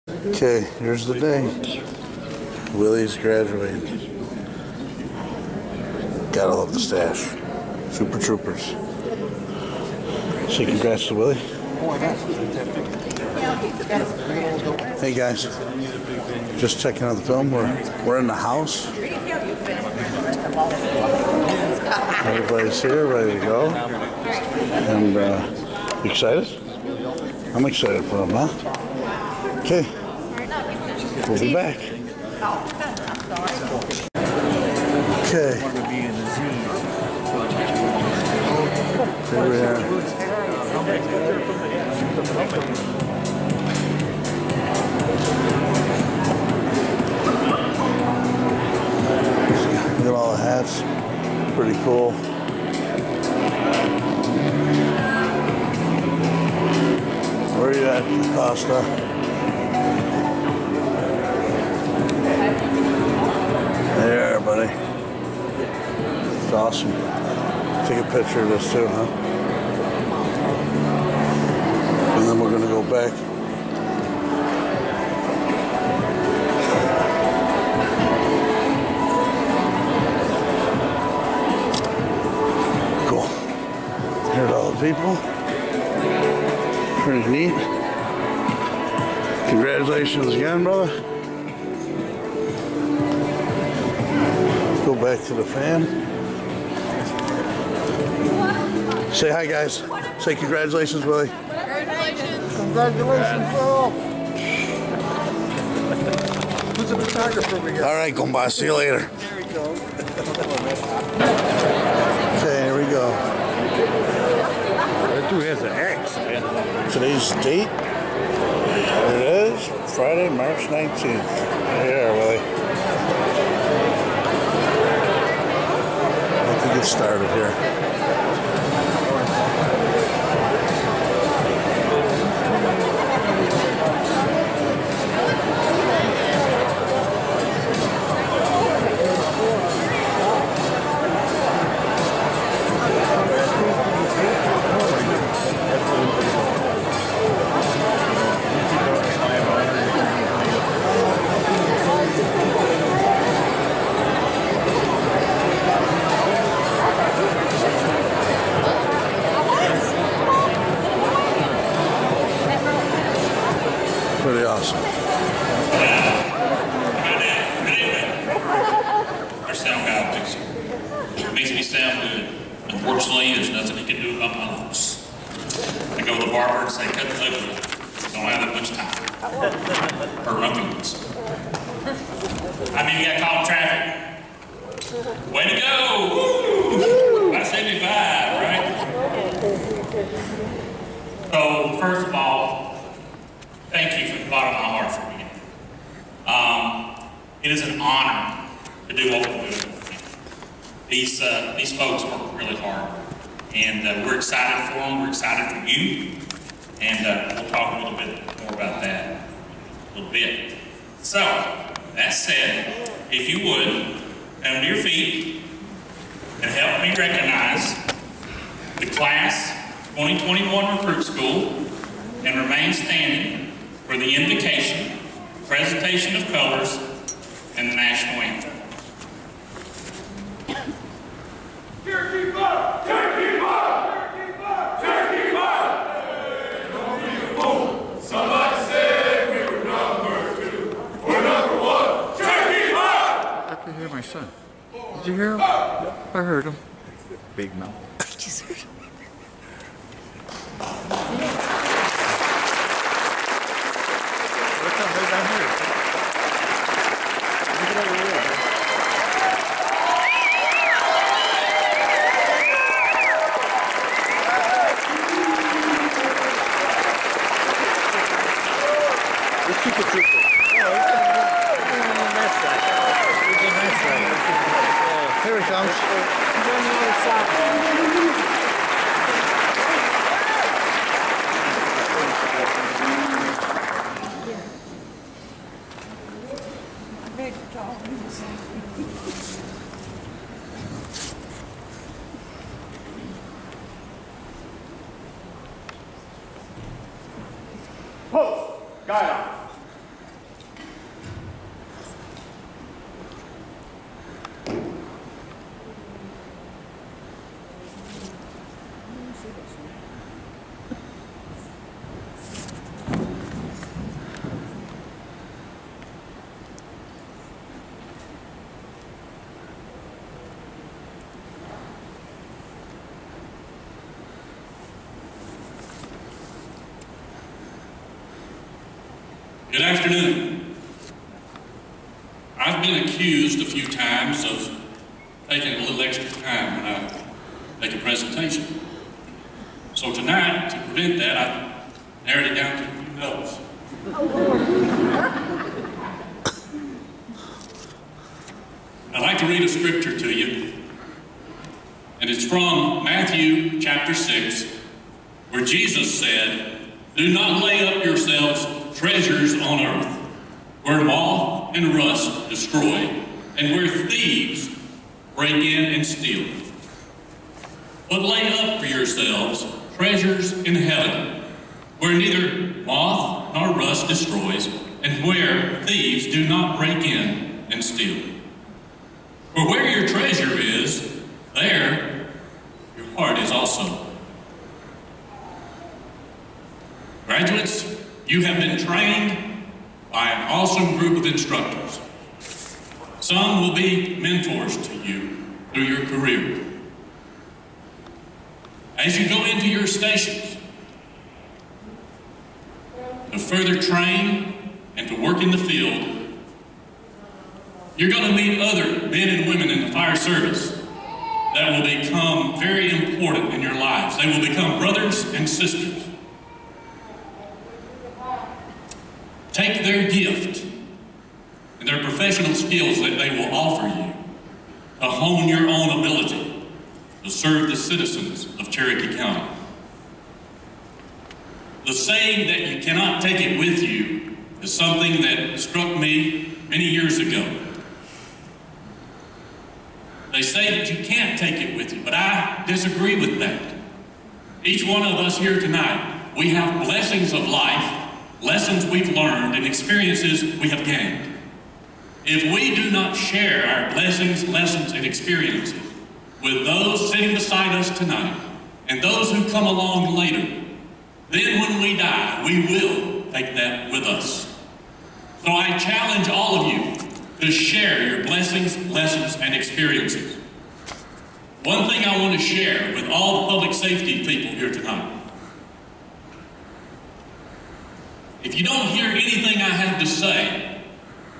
Okay, here's the day. Willie's graduating. Gotta love the stash. Super Troopers. Say congrats to Willie. Hey guys, just checking out the film. We're in the house. Everybody's here, ready to go. And you excited? I'm excited for them, huh? Okay, we'll be back. Okay. Here we are. Look at all the hats. Pretty cool. Where are you at, Acosta? There, buddy. It's awesome. Take a picture of this too, huh? And then we're gonna go back. Cool. Here's all the people. Pretty neat. Congratulations again, brother. Go back to the fan. Say hi, guys. Say congratulations, Willie. Congratulations. Congratulations, Will. Who's the photographer we got? All right, Gomba. See you later. There we go. Okay, here we go. That dude has an X, man. Today's date. Here it is. Friday, March 19th. Here, Willie. Let's get started here. Pretty awesome. Our sound guy fixes it. Makes me sound good. Unfortunately, there's nothing he can do about my looks. I go to the barber and say, cut the lip. Don't have that much time. Hurt my feelings. I mean, you got caught in traffic. Way to go! Woo! About 75, right? So, first of all, thank you from the bottom of my heart for me. It is an honor to do what we're doing. These folks work really hard, and we're excited for them. We're excited for you, and we'll talk a little bit more about that in a little bit. So, that said, if you would, come to your feet and help me recognize the Class 2021 Recruit School and remain standing for the invocation, presentation of colors, and the national anthem. Cherokee Buck! Cherokee Buck! Cherokee Buck! Cherokee Buck! Hey, don't be a fool. Somebody said we were number 2. We're number 1. Cherokee Buck! I can hear my son. Did you hear him? I heard him. Big mouth. I just heard him. What's up, right down here? Look at over there. The Super Trooper. Oh, he's on that side. He's on that side. Here he comes. He's on the other side. Post! Guy on. Good afternoon. I've been accused a few times of taking a little extra time when I make a presentation. So tonight, to prevent that, I narrowed it down to a few notes. I'd like to read a scripture to you, and it's from Matthew chapter 6, where Jesus said, "Do not lay up yourselves treasures on earth, where moth and rust destroy, and where thieves break in and steal. But lay up for yourselves treasures in heaven, where neither moth nor rust destroys, and where thieves do not break in and steal. For where your treasure is, there your heart is also." Graduates, you have been trained by an awesome group of instructors. Some will be mentors to you through your career. As you go into your stations to further train and to work in the field, you're going to meet other men and women in the fire service that will become very important in your lives. They will become brothers and sisters. Take their gift and their professional skills that they will offer you to hone your own ability to serve the citizens of Cherokee County. The saying that you cannot take it with you is something that struck me many years ago. They say that you can't take it with you, but I disagree with that. Each one of us here tonight, we have blessings of life, lessons we've learned, and experiences we have gained. If we do not share our blessings, lessons, and experiences with those sitting beside us tonight and those who come along later, then when we die, we will take that with us. So I challenge all of you to share your blessings, lessons, and experiences. One thing I want to share with all the public safety people here tonight. If you don't hear anything I have to say,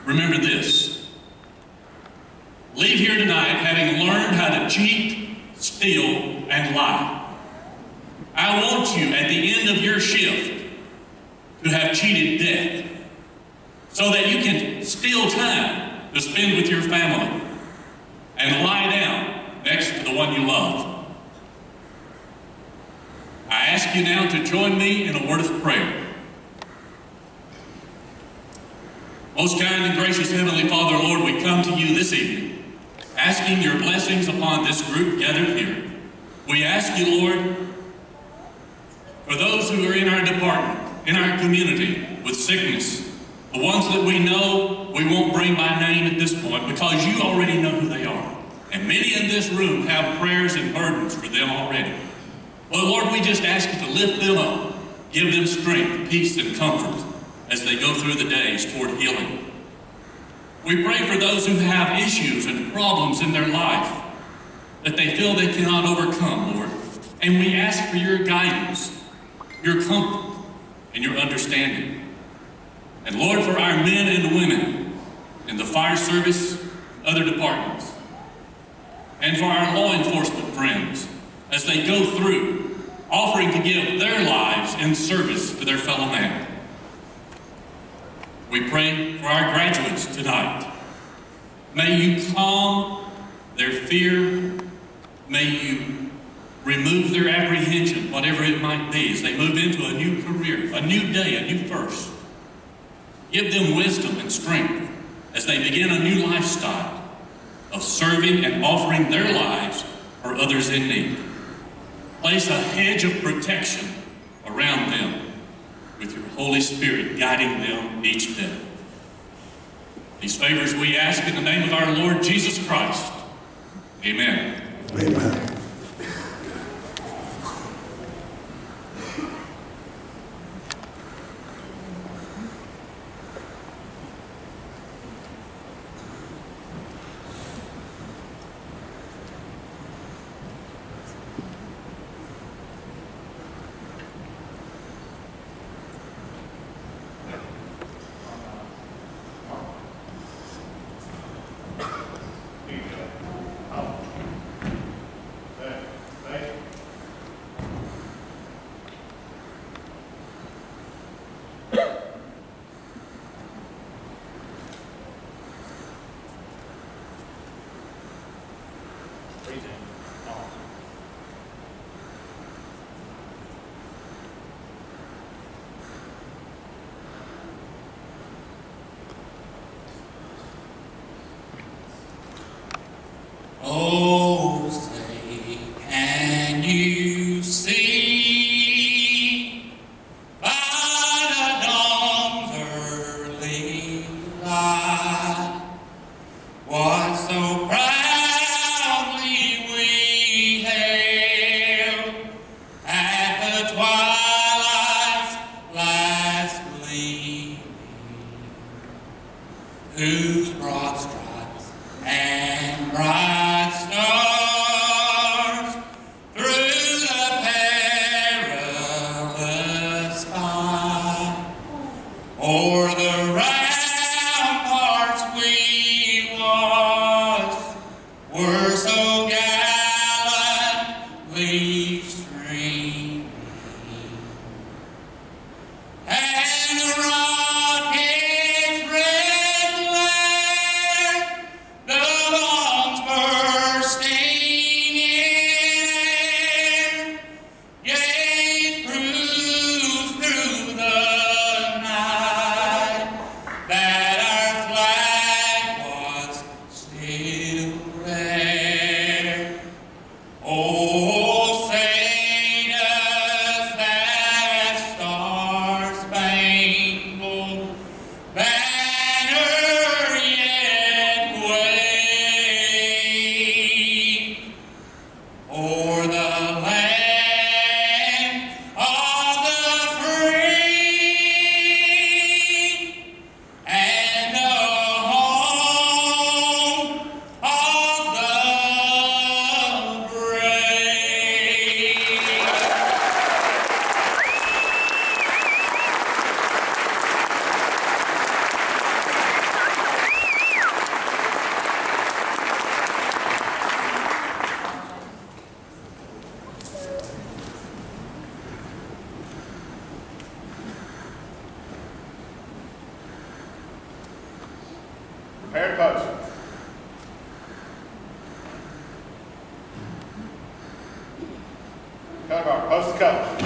remember this. Leave here tonight having learned how to cheat, steal, and lie. I want you at the end of your shift to have cheated death so that you can steal time to spend with your family and lie down next to the one you love. I ask you now to join me in a word of prayer. Most kind and gracious Heavenly Father, Lord, we come to you this evening, asking your blessings upon this group gathered here. We ask you, Lord, for those who are in our department, in our community, with sickness, the ones that we know we won't bring by name at this point because you already know who they are. And many in this room have prayers and burdens for them already. Well, Lord, we just ask you to lift them up, give them strength, peace, and comfort as they go through the days toward healing. We pray for those who have issues and problems in their life that they feel they cannot overcome, Lord. And we ask for your guidance, your comfort, and your understanding. And Lord, for our men and women in the fire service, other departments, and for our law enforcement friends as they go through offering to give their lives in service to their fellow man. We pray for our graduates tonight. May you calm their fear. May you remove their apprehension, whatever it might be, as they move into a new career, a new day, a new first. Give them wisdom and strength as they begin a new lifestyle of serving and offering their lives for others in need. Place a hedge of protection around them with your Holy Spirit guiding them each day. These favors we ask in the name of our Lord Jesus Christ. Amen. Amen. Oh, say, can you see by the dawn's early light what so proudly we hailed at the twilight's last gleaming, whose broad stripes and bright stars through the perilous fight o'er the ramparts we watched were so gallantly streaming, and the rocket's red glare, the bombs bursting in air, gave proof through the night that our flag was still there. Oh, say does that star-spangled banner yet wave o'er the land of the free and the home of the brave. Prepare to post. Color guard, post the colors.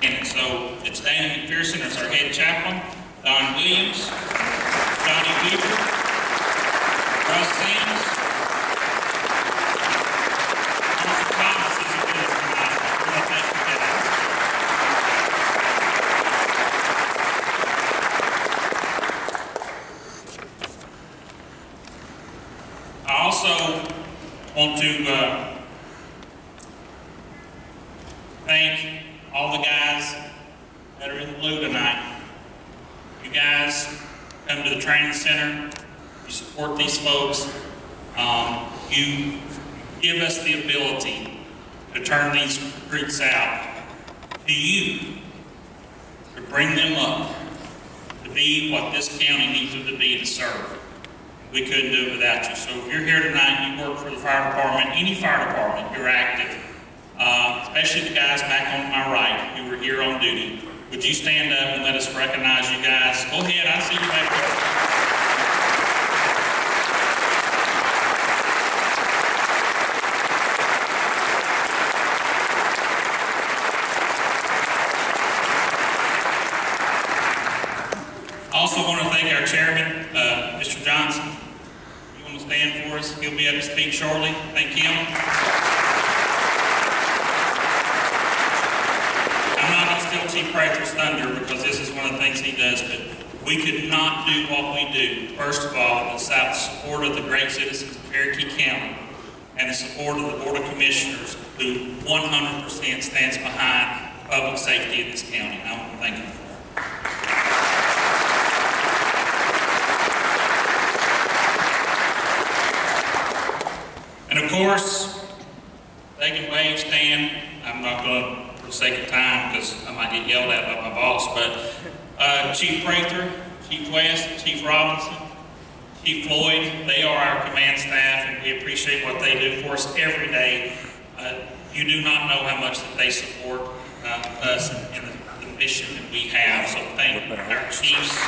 And so it's Danny McPherson as our head chaplain, Don Williams, Johnny Weaver, Russ Sims, Marshall Thomas is with us tonight. Really thank you for that. I also want to thank all the guys that are in the blue tonight. You guys come to the training center, you support these folks, you give us the ability to turn these recruits out to you, to bring them up, to be what this county needs them to be to serve. We couldn't do it without you. So if you're here tonight, you work for the fire department, any fire department, you're active, especially the guys back on my right who were here on duty. Would you stand up and let us recognize you guys? Go ahead, I see you back there. I also want to thank our chairman, Mr. Johnson. You want to stand for us? He'll be up to speak shortly. Thank him. I'm not going to steal Chief Prather's thunder because this is one of the things he does, but we could not do what we do, first of all, without the support of the great citizens of Cherokee County and the support of the Board of Commissioners who 100% stands behind public safety in this county. And I want to thank you for that. And of course, they can wave, stand. I'm not going to sake of time, because I might get yelled at by my boss, but Chief Prather, Chief West, Chief Robinson, Chief Floyd, they are our command staff, and we appreciate what they do for us every day. You do not know how much that they support us in the mission that we have, so thank our chiefs.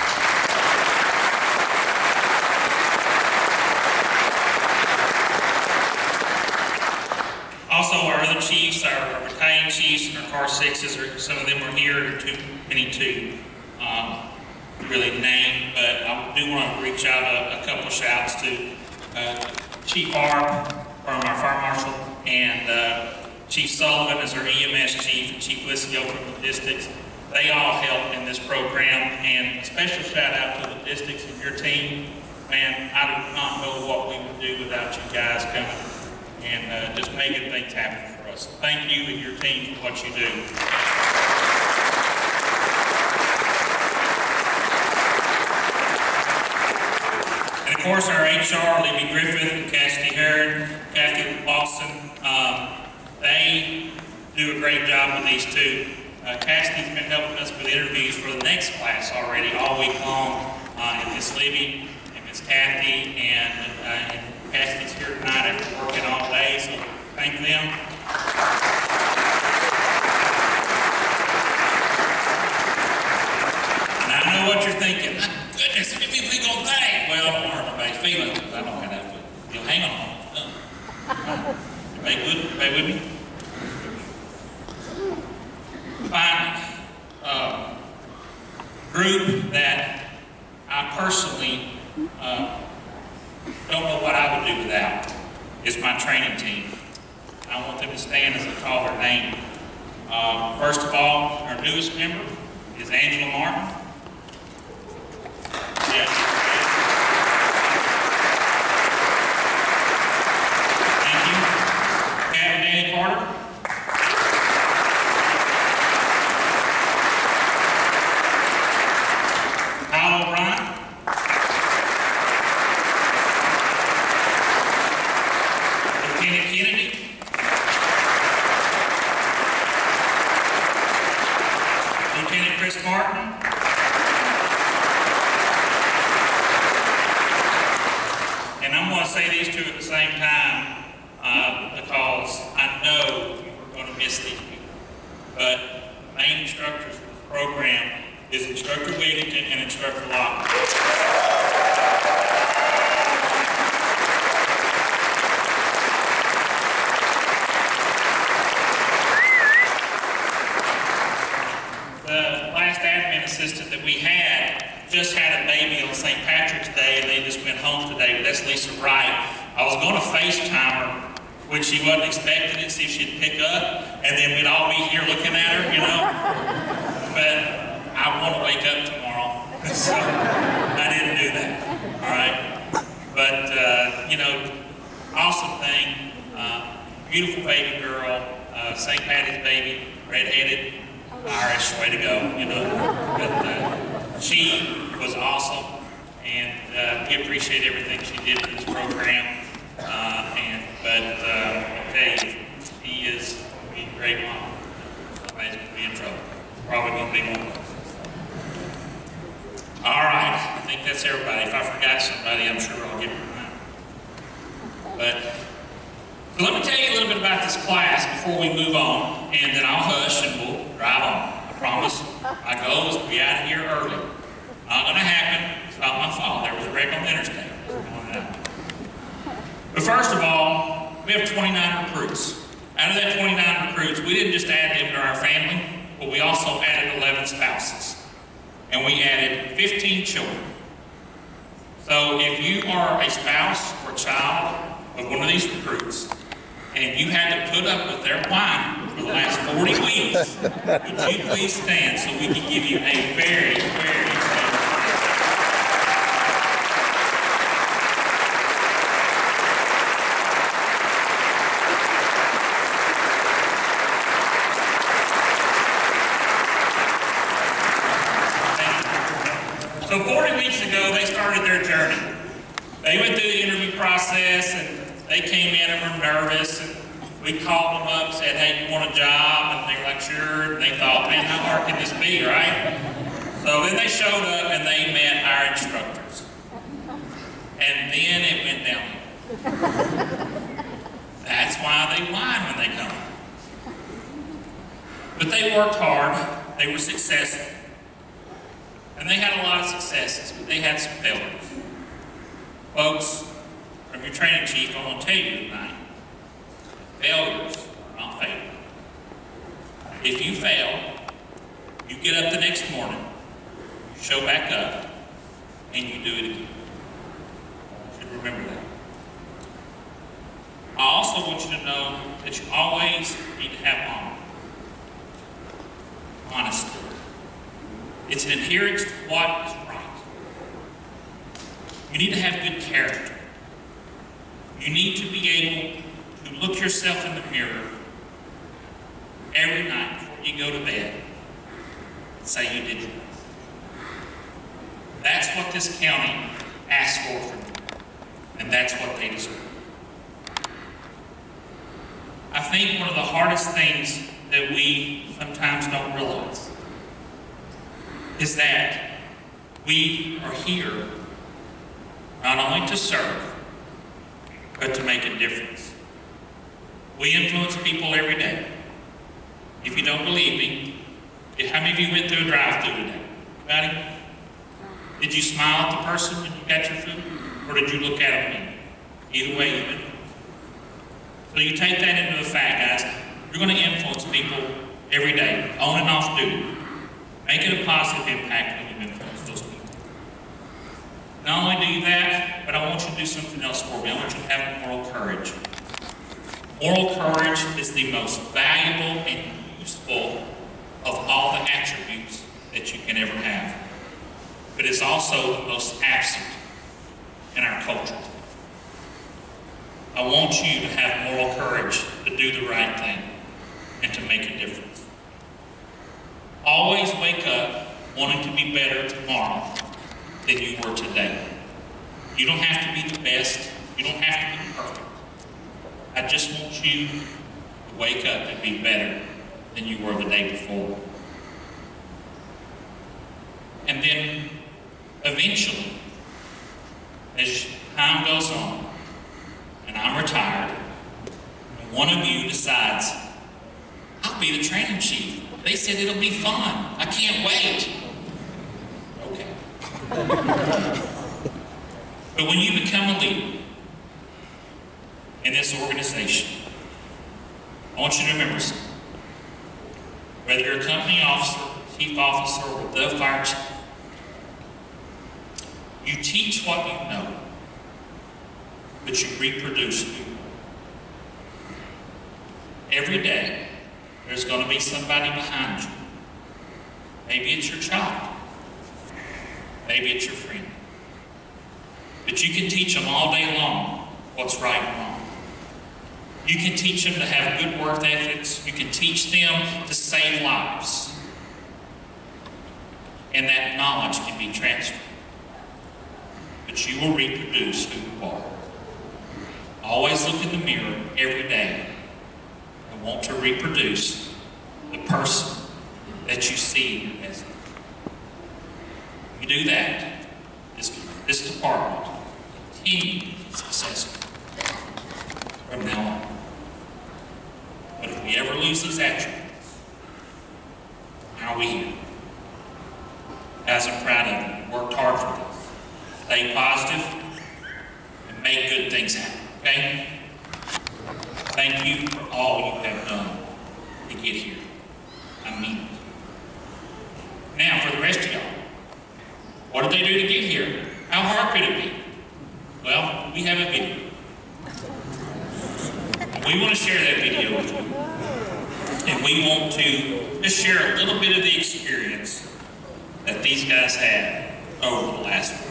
Also, our other chiefs, our battalion chiefs, and our car sixes, some of them are here, too many to really name, but I do want to reach out a couple of shouts to Chief Harp from our fire marshal, and Chief Sullivan is our EMS chief, and Chief Liscio from logistics. They all help in this program, and a special shout out to logistics and your team. Man, I do not know what we would do without you guys coming and just making things happen for us. Thank you and your team for what you do. And of course, our HR, Libby Griffith and Cassidy Heron, Kathy Lawson, they do a great job with these two. Cassidy's been helping us with interviews for the next class already all week long. And Miss Libby and Miss Kathy and Cassidy's here tonight after working all day, so thank them. And I know what you're thinking. My goodness, if you think on that, well, I don't know anybody's feeling, because I don't have that. You'll hang on. Everybody good? Everybody with me? Finally, group that I personally don't know what I would do without is my training team. I want them to stand as I call their name. First of all, our newest member is Angela Martin. Yes. Thank you. Captain Danny Carter. Kyle O'Brien. Lieutenant Kennedy. Lieutenant Chris Martin. And I'm going to say these two at the same time because I know we're going to miss these people. But the main instructors for this program is Instructor Wigington and Instructor Locke. The last admin assistant that we had just had a baby on St. Patrick's Day, and they just went home today, but that's Lisa Wright. I was going to FaceTime her when she wasn't expecting it, see if she'd pick up, and then we'd all be here looking at her, you know. But I want to wake up tomorrow, so I didn't do that, all right? But, you know, awesome thing, beautiful baby girl, St. Patty's baby, red-headed, Irish, way to go, you know. But she was awesome, and we appreciate everything she did for this program. But I'll tell you, he is going to be a great mom. Somebody's going to be in trouble. Probably going to be one of us. All right, I think that's everybody. If I forgot somebody, I'm sure I'll get it right. But so let me tell you a little bit about this class before we move on, and then I'll hush and we'll drive on. I promise. My goal is to be out of here early. Not going to happen. It's not my fault. There was a wreck on the interstate. But first of all, we have 29 recruits. Out of that 29 recruits, we didn't just add them to our family, but we also added 11 spouses. And we added 15 children. So if you are a spouse or a child of one of these recruits, and you had to put up with their whining for the last 40 weeks, would you please stand so we can give you a very, very So 40 weeks ago, they started their journey. They went through the interview process, and they came in and were nervous, and we called them up and said, hey, you want a job? And they were like, not sure. And they thought, man, how hard can this be, right? So then they showed up and they met our instructors. And then it went downhill. That's why they whine when they come. But they worked hard. They were successful. And they had a lot of successes, but they had some failures. Folks, from your training chief, I want to tell you tonight, failures are not failures. If you fail, you get up the next morning, you show back up, and you do it again. You should remember that. I also want you to know that you always need to have honor. Honesty. It's an adherence to what is right. You need to have good character. You need to be able to look yourself in the mirror every night before you go to bed and say you did your best. That's what this county asked for from you, and that's what they deserve. I think one of the hardest things that we sometimes don't realize is that we are here not only to serve, but to make a difference. We influence people every day. If you don't believe me, how many of you went through a drive-thru today? Anybody? Did you smile at the person when you got your food? Or did you look at them? Either way, you went. So you take that into the fact, guys, you're going to influence people every day, on and off duty. Make it a positive impact when you influence those people. Not only do you that, but I want you to do something else for me. I want you to have moral courage. Moral courage is the most valuable and useful of all the attributes that you can ever have. But it's also the most absent in our culture. I want you to have moral courage to do the right thing and to make a difference. Always wake up wanting to be better tomorrow than you were today. You don't have to be the best. You don't have to be perfect. I just want you to wake up and be better than you were the day before. And then eventually, as time goes on, and I'm retired, and one of you decides, I'll be the training chief. They said it'll be fun. I can't wait. Okay. But when you become a leader in this organization, I want you to remember something. Whether you're a company officer, chief officer, or the fire chief, you teach what you know, but you reproduce who you are. Every day, there's going to be somebody behind you. Maybe it's your child. Maybe it's your friend. But you can teach them all day long what's right and wrong. You can teach them to have good work ethics. You can teach them to save lives. And that knowledge can be transferred. But you will reproduce who you are. Always look in the mirror every day and want to reproduce the person that you see as. If you do that, this department will continue to be successful from now on. But if we ever lose these attributes, how are we here? Guys, I'm proud of you. You worked hard for this. Stay positive and make good things happen, okay? Thank you for all you have done to get here. I mean it. Now, for the rest of y'all, what did they do to get here? How hard could it be? Well, we have a video. And we want to share that video with you. And we want to just share a little bit of the experience that these guys had over the last week.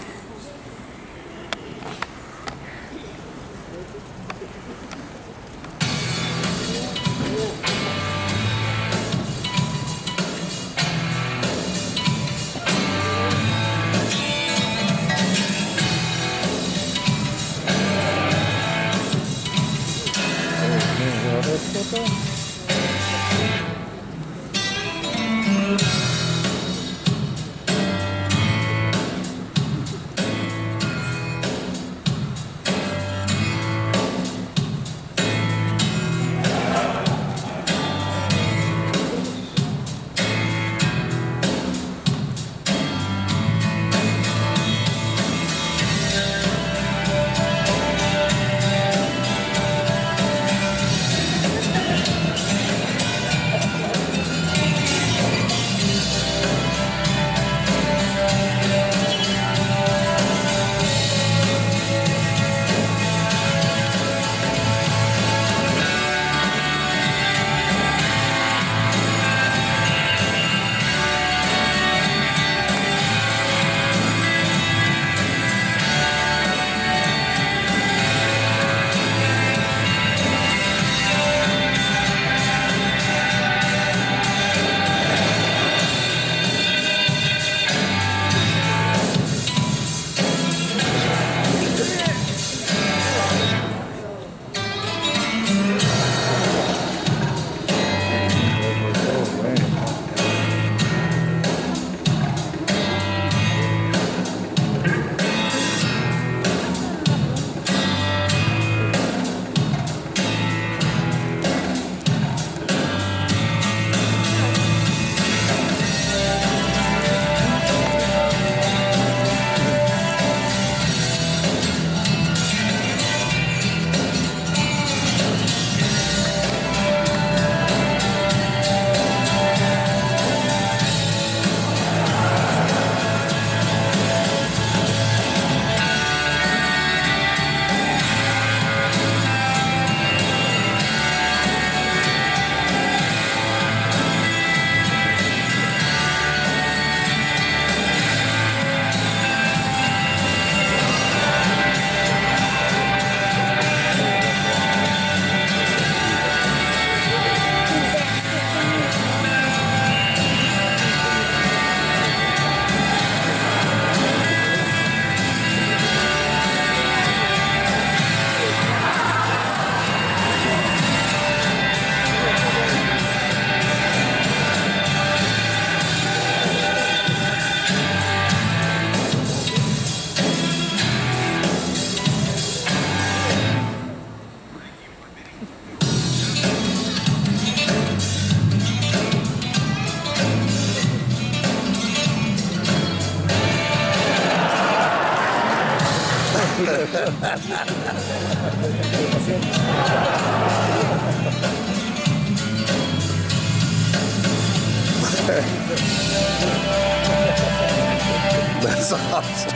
That's awesome.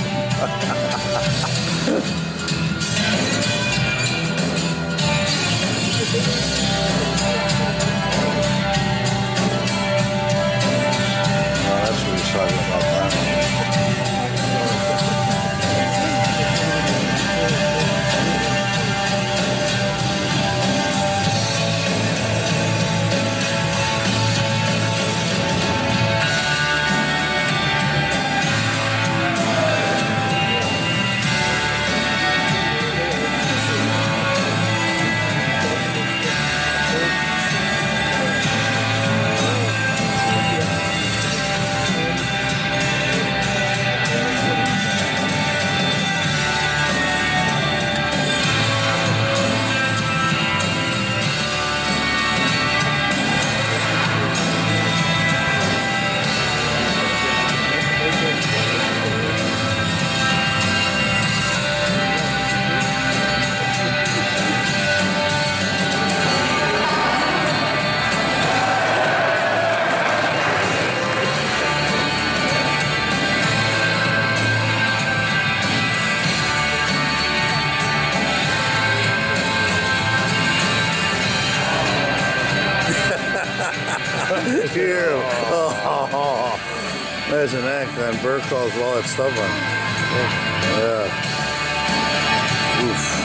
That's what he's talking about, man. Here. Oh, there's an act on Burke calls all that stuff on. Yeah. Oof.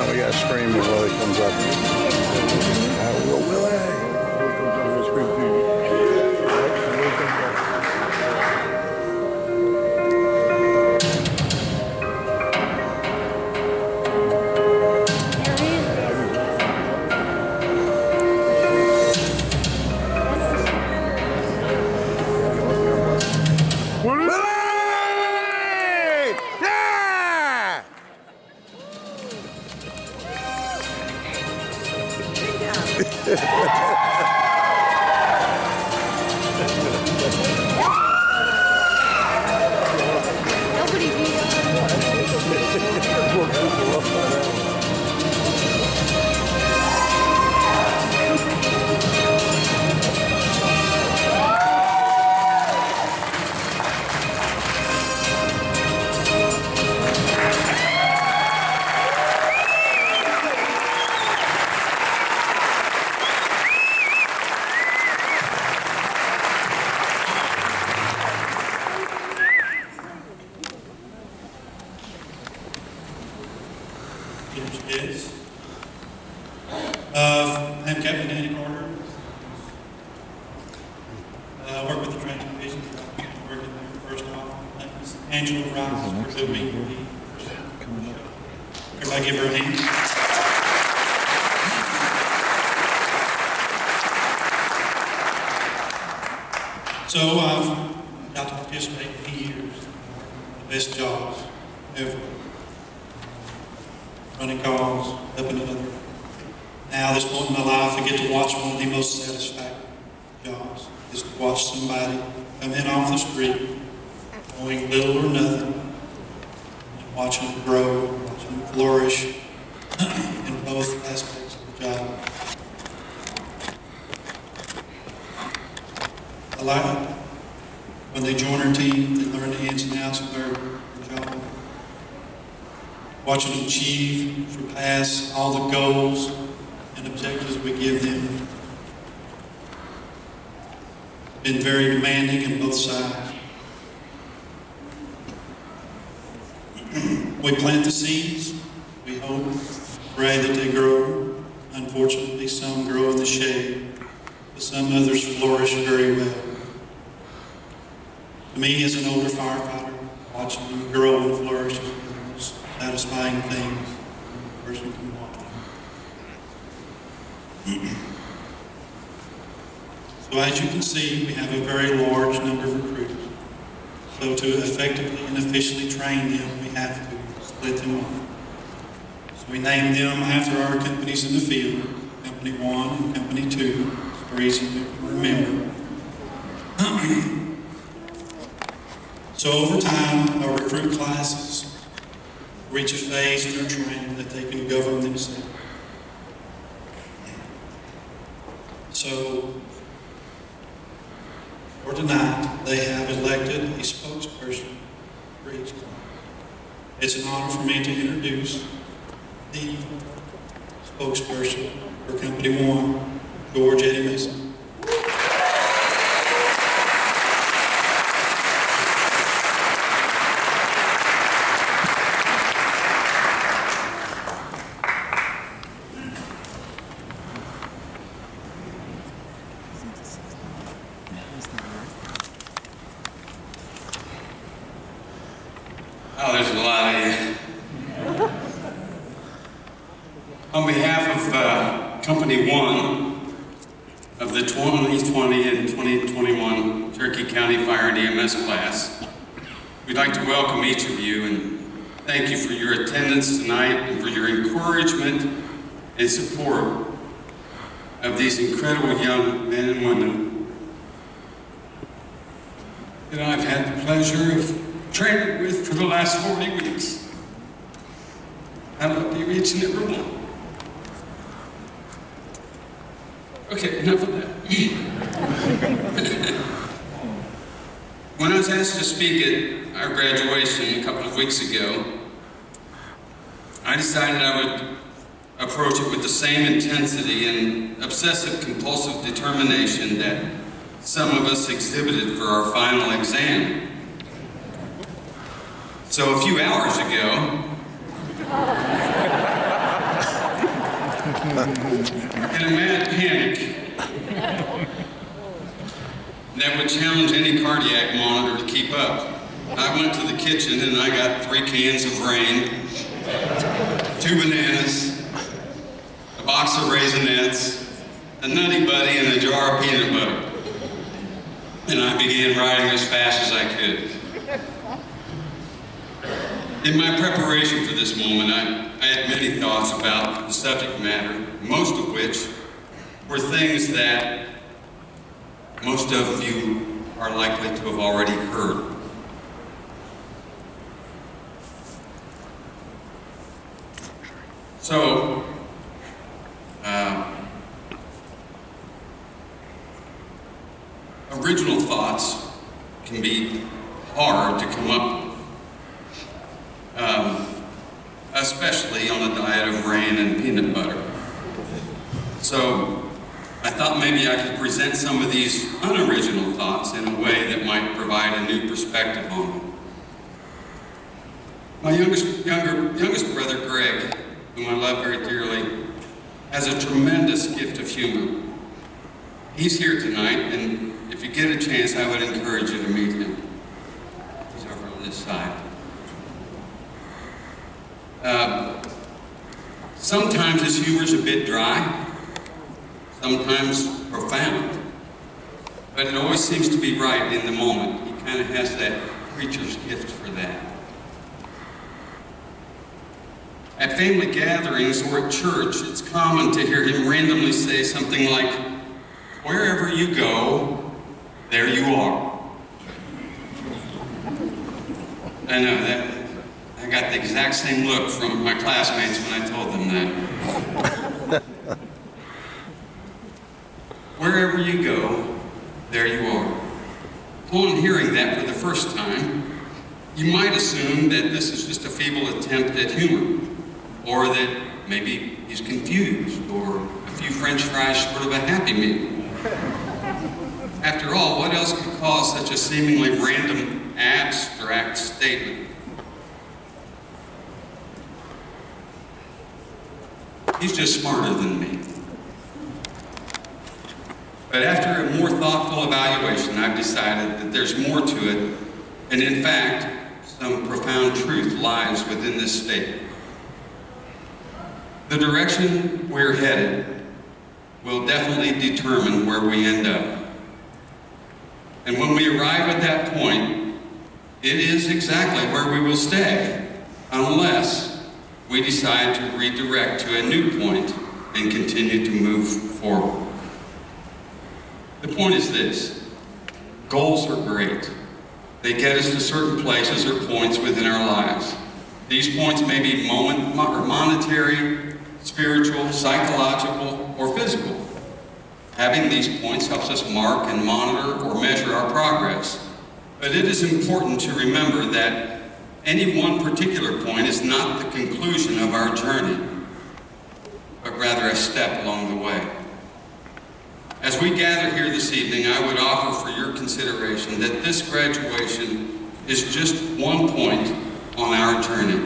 We gotta scream when Willie comes up. We go, Willie! Willie comes up and screams. Nobody beat Angela Rice for doing me. Everybody give her a hand. So I've got to participate in years, the best jobs ever. Running cars, helping others. Now, at this point in my life, I get to watch one of the most satisfying jobs, is to watch somebody come in off the street, knowing little or nothing, and watching them grow, watching them flourish in both aspects of the job. I like it. When they join our team, they learn the ins and outs of their job. Watching them achieve, surpass all the goals and objectives we give them. Been very demanding on both sides. We plant the seeds, we hope, pray that they grow. Unfortunately, some grow in the shade, but some others flourish very well. To me, as an older firefighter, watching them grow and flourish is one of the most satisfying things a person can watch. So as you can see, we have a very large number of recruits. So to effectively and efficiently train them, we have to split them up. So we name them after our companies in the field, Company 1 and Company 2. It's very easy to remember. So over time, our recruit classes reach a phase in their training that they can govern themselves. So for tonight, they have elected a spokesperson for each class. It's an honor for me to introduce the spokesperson for Company 1, George Eddie Mason. Oh, there's a lot of you. On behalf of Company 1 of the 2020 and 2021 Cherokee County Fire and EMS class, we'd like to welcome each of you and thank you for your attendance tonight and for your encouragement and support of these incredible young men and women that I've had the pleasure of training with for the last 40 weeks. I love you each and every one. Okay, enough of that. When I was asked to speak at our graduation a couple of weeks ago, I decided I would approach it with the same intensity and obsessive-compulsive determination that some of us exhibited for our final exam. So a few hours ago, in a mad panic that would challenge any cardiac monitor to keep up, I went to the kitchen and I got 3 cans of rain, 2 bananas, a box of Raisinets, a Nutty Buddy, and a jar of peanut butter. And I began writing as fast as I could. In my preparation for this moment, I had many thoughts about the subject matter, most of which were things that most of you are likely to have already heard. So, original thoughts can be hard to come up with. Especially on a diet of rain and peanut butter. So I thought maybe I could present some of these unoriginal thoughts in a way that might provide a new perspective on them. My youngest brother, Greg, whom I love very dearly, has a tremendous gift of humor. He's here tonight, and if you get a chance, I would encourage you to meet him. He's over on this side. Sometimes his humor's a bit dry, sometimes profound, but it always seems to be right in the moment. He kind of has that preacher's gift for that. At family gatherings or at church, it's common to hear him randomly say something like, "Wherever you go, there you are." I know that. I got the exact same look from my classmates when I told them that. Wherever you go, there you are. Upon hearing that for the first time, you might assume that this is just a feeble attempt at humor, or that maybe he's confused, or a few French fries short of a Happy Meal. After all, what else could cause such a seemingly random, abstract statement? He's just smarter than me. But after a more thoughtful evaluation, I've decided that there's more to it, and in fact, some profound truth lies within this statement. The direction we're headed will definitely determine where we end up. And when we arrive at that point, it is exactly where we will stay, unless we decide to redirect to a new point and continue to move forward. The point is this: goals are great. They get us to certain places or points within our lives. These points may be monetary, spiritual, psychological, or physical. Having these points helps us mark and monitor or measure our progress. But it is important to remember that any one particular point is not the conclusion of our journey, but rather a step along the way. As we gather here this evening, I would offer for your consideration that this graduation is just one point on our journey.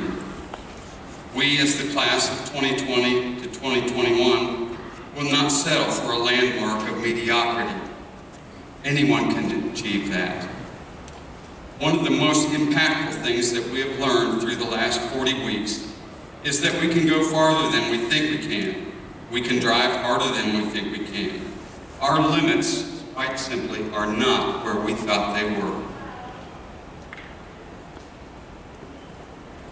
We, as the class of 2020 to 2021, will not settle for a landmark of mediocrity. Anyone can achieve that. One of the most impactful things that we have learned through the last 40 weeks is that we can go farther than we think we can. We can drive harder than we think we can. Our limits, quite simply, are not where we thought they were.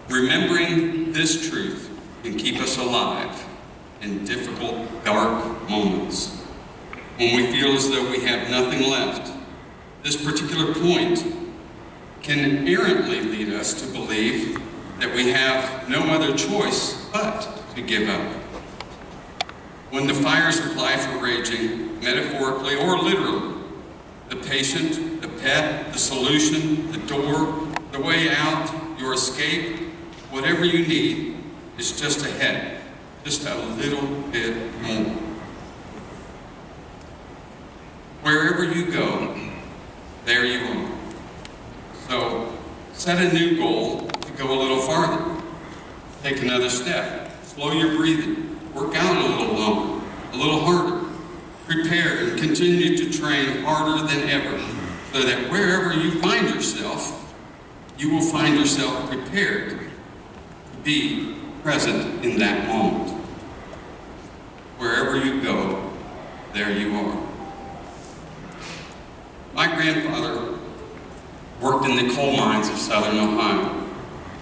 Remembering this truth can keep us alive in difficult, dark moments. When we feel as though we have nothing left, this particular point can errantly lead us to believe that we have no other choice but to give up. When the fires of life are raging, metaphorically or literally, the patient, the pet, the solution, the door, the way out, your escape, whatever you need is just ahead, just a little bit more. Wherever you go, there you are. So set a new goal to go a little farther. Take another step. Slow your breathing. Work out a little longer, a little harder. Prepare and continue to train harder than ever so that wherever you find yourself, you will find yourself prepared to be present in that moment. Wherever you go, there you are. My grandfather worked in the coal mines of southern Ohio.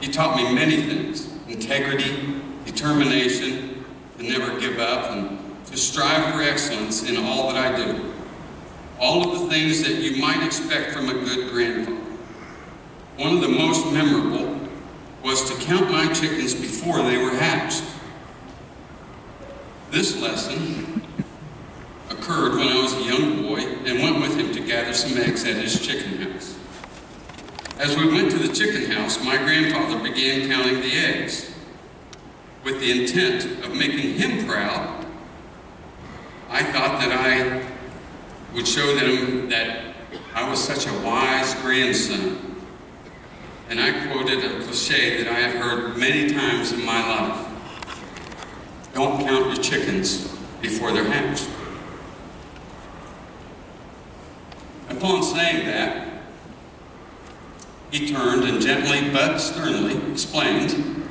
He taught me many things: integrity, determination, to never give up, and to strive for excellence in all that I do. All of the things that you might expect from a good grandfather. One of the most memorable was to count my chickens before they were hatched. This lesson occurred when I was a young boy and went with him to gather some eggs at his chicken house. As we went to the chicken house, my grandfather began counting the eggs with the intent of making him proud. I thought that I would show them that I was such a wise grandson. And I quoted a cliche that I have heard many times in my life: don't count your chickens before they're hatched. Upon saying that, he turned and gently but sternly explained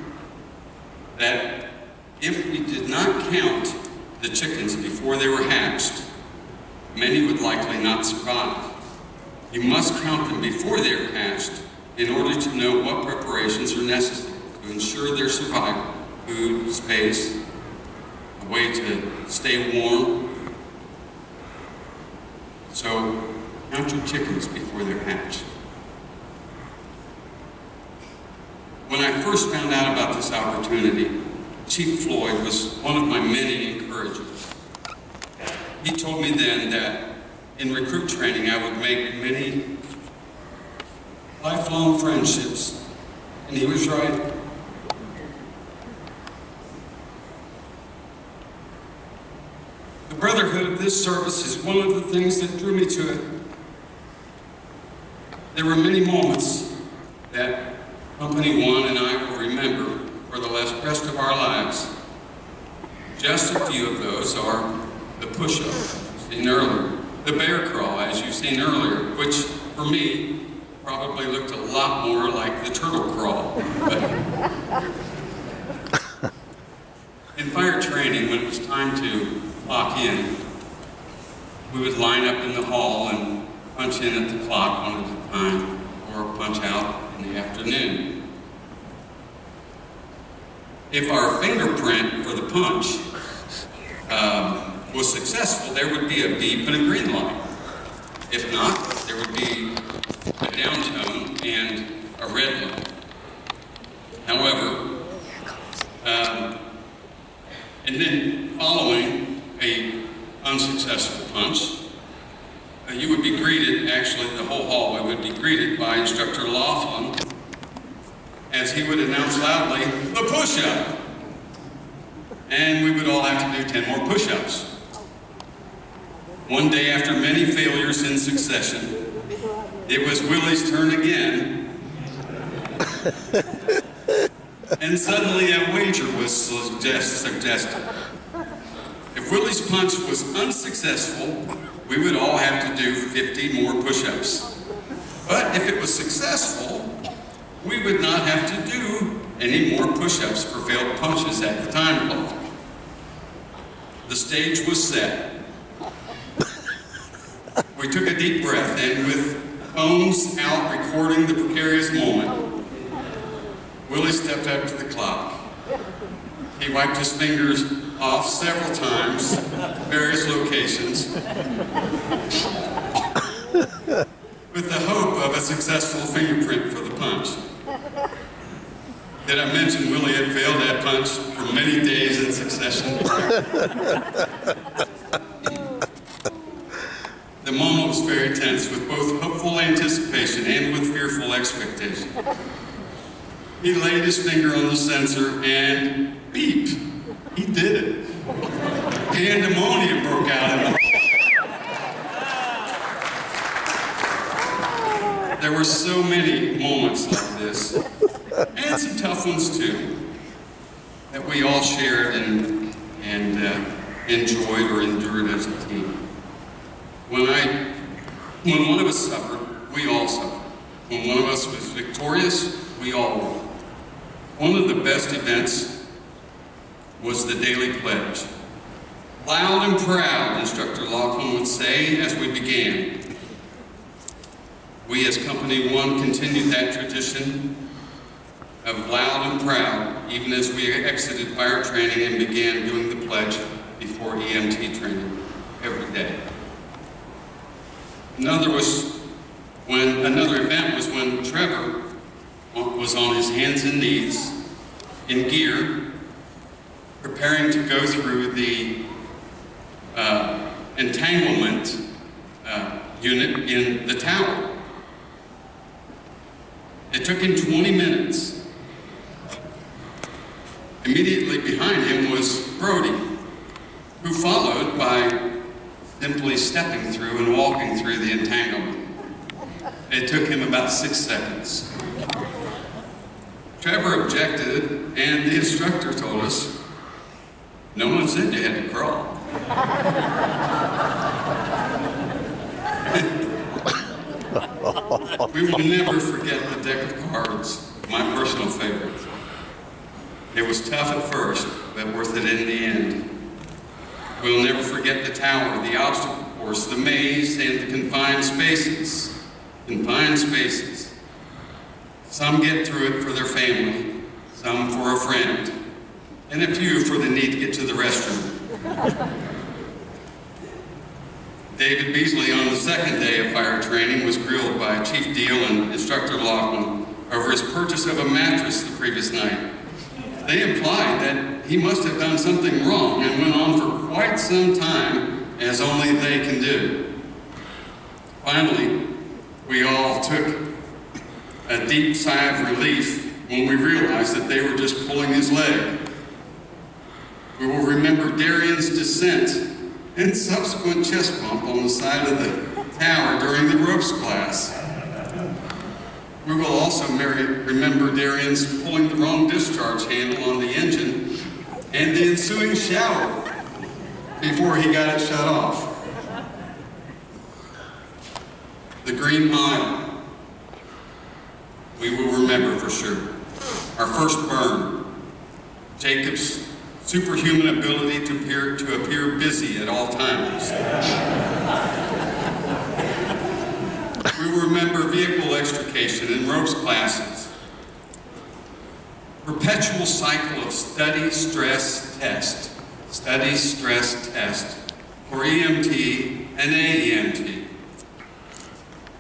that if we did not count the chickens before they were hatched, many would likely not survive. You must count them before they are hatched in order to know what preparations are necessary to ensure their survival. Food, space, a way to stay warm. So count your chickens before they're hatched. When I first found out about this opportunity, Chief Floyd was one of my many encouragers. He told me then that in recruit training I would make many lifelong friendships, and he was right. The brotherhood of this service is one of the things that drew me to it. There were many moments that Company 1 and I will remember for the rest of our lives. Just a few of those are the push-up, seen earlier, the bear crawl, as you've seen earlier, which for me probably looked a lot more like the turtle crawl. But in fire training, when it was time to clock in, we would line up in the hall and punch in at the clock one at a time, or punch out in the afternoon. If our fingerprint for the punch was successful, there would be a beep and a green light. If not, there would be a down tone and a red light. However, and then following a unsuccessful punch, you would be greeted, actually the whole hallway would be greeted by Instructor Laughlin as he would announce loudly, the push-up. And we would all have to do 10 more push-ups. One day after many failures in succession, it was Willie's turn again. And suddenly a wager was suggested. If Willie's punch was unsuccessful, we would all have to do 50 more push-ups. But if it was successful, we would not have to do any more push-ups for failed punches at the time clock. The stage was set. We took a deep breath, and with phones out recording the precarious moment, Willie stepped up to the clock. He wiped his fingers off several times, various locations, with the hope of a successful fingerprint for the punch. Did I mention Willie had failed that punch for many days in succession? The moment was very tense, with both hopeful anticipation and with fearful expectation. He laid his finger on the sensor and beep, he did it. Pandemonium broke out in the There were so many moments like this, and some tough ones too, that we all shared and enjoyed or endured as a team. When one of us suffered, we all suffered. When one of us was victorious, we all won. One of the best events was the daily pledge. Loud and proud, Instructor Laughlin would say as we began. We as Company 1 continued that tradition of loud and proud, even as we exited fire training and began doing the pledge before EMT training every day. Another event was when Trevor was on his hands and knees in gear, preparing to go through the entanglement unit in the tower. It took him 20 minutes. Immediately behind him was Brody, who followed by simply stepping through and walking through the entanglement. It took him about 6 seconds. Trevor objected, and the instructor told us, no one said you had to crawl. We will never forget the deck of cards, my personal favorite. It was tough at first, but worth it in the end. We'll never forget the tower, the obstacle course, the maze, and the confined spaces. Confined spaces. Some get through it for their family, some for a friend, and a few for the need to get to the restroom. David Beasley, on the second day of fire training, was grilled by Chief Deal and Instructor Laughlin over his purchase of a mattress the previous night. They implied that he must have done something wrong and went on for quite some time, as only they can do. Finally, we all took a deep sigh of relief when we realized that they were just pulling his leg. We will remember Darian's descent and subsequent chest bump on the side of the tower during the ropes class. We will also remember Darian's pulling the wrong discharge handle on the engine and the ensuing shower before he got it shut off. The Green Mile, we will remember for sure. Our first burn, Jacob's superhuman ability to appear busy at all times. We will remember vehicle extrication and ropes classes. Perpetual cycle of study, stress, test. Study, stress, test for EMT and AEMT.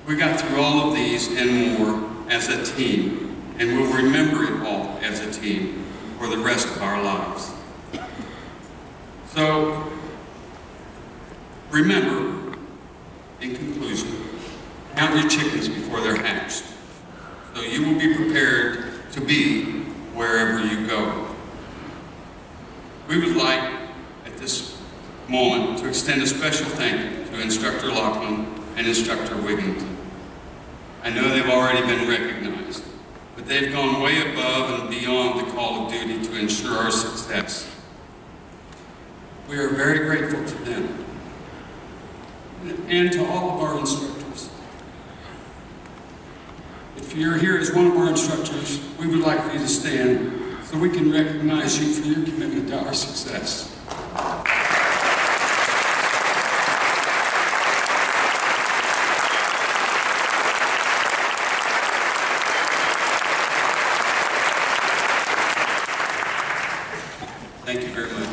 We got through all of these and more as a team, and we'll remember it all as a team for the rest of our lives. So, remember, in conclusion, count your chickens before they're hatched, so you will be prepared to be wherever you go. We would like, at this moment, to extend a special thank you to Instructor Laughlin and Instructor Wigington. I know they've already been recognized, but they've gone way above and beyond the call of duty to ensure our success. We are very grateful to them and to all of our instructors. If you're here as one of our instructors, we would like for you to stand so we can recognize you for your commitment to our success. Thank you very much.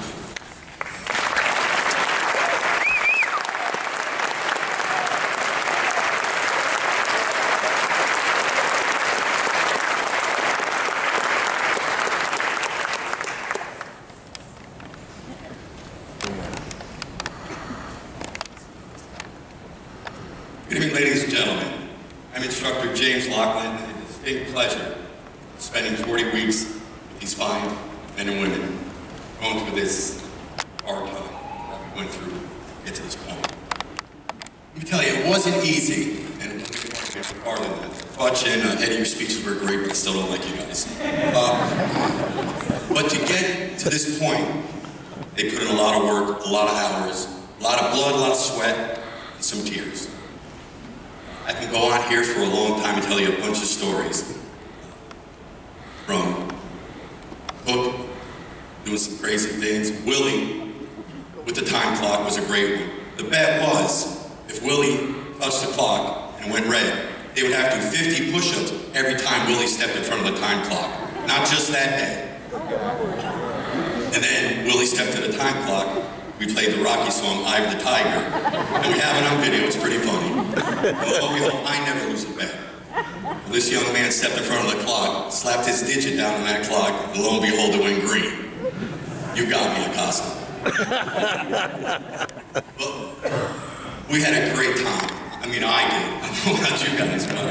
Good evening, ladies and gentlemen. I'm Instructor James Laughlin, and it is a distinct pleasure spending 40 weeks with these fine men and women going through this hard time that we went through to get to this point. Let me tell you, it wasn't easy, and part of that. Butch and Eddie, your speeches were great, but I still don't like you guys. But to get to this point, they put in a lot of work, a lot of hours, a lot of blood, a lot of sweat, and some tears. I can go on here for a long time and tell you a bunch of stories. From Hook, doing some crazy things. Willie, with the time clock, was a great one. The bet was, if Willie touched the clock and went red, they would have to do 50 push-ups every time Willie stepped in front of the time clock. Not just that day. And then Willie stepped to the time clock. We played the Rocky song, "Eye of the Tiger." And we have it on video, it's pretty funny. And lo and behold, I never lose a bet. Well, this young man stepped in front of the clock, slapped his digit down on that clock, and lo and behold, it went green. You got me, Acosta. Well, we had a great time. I mean, I did. I don't know about you guys, but...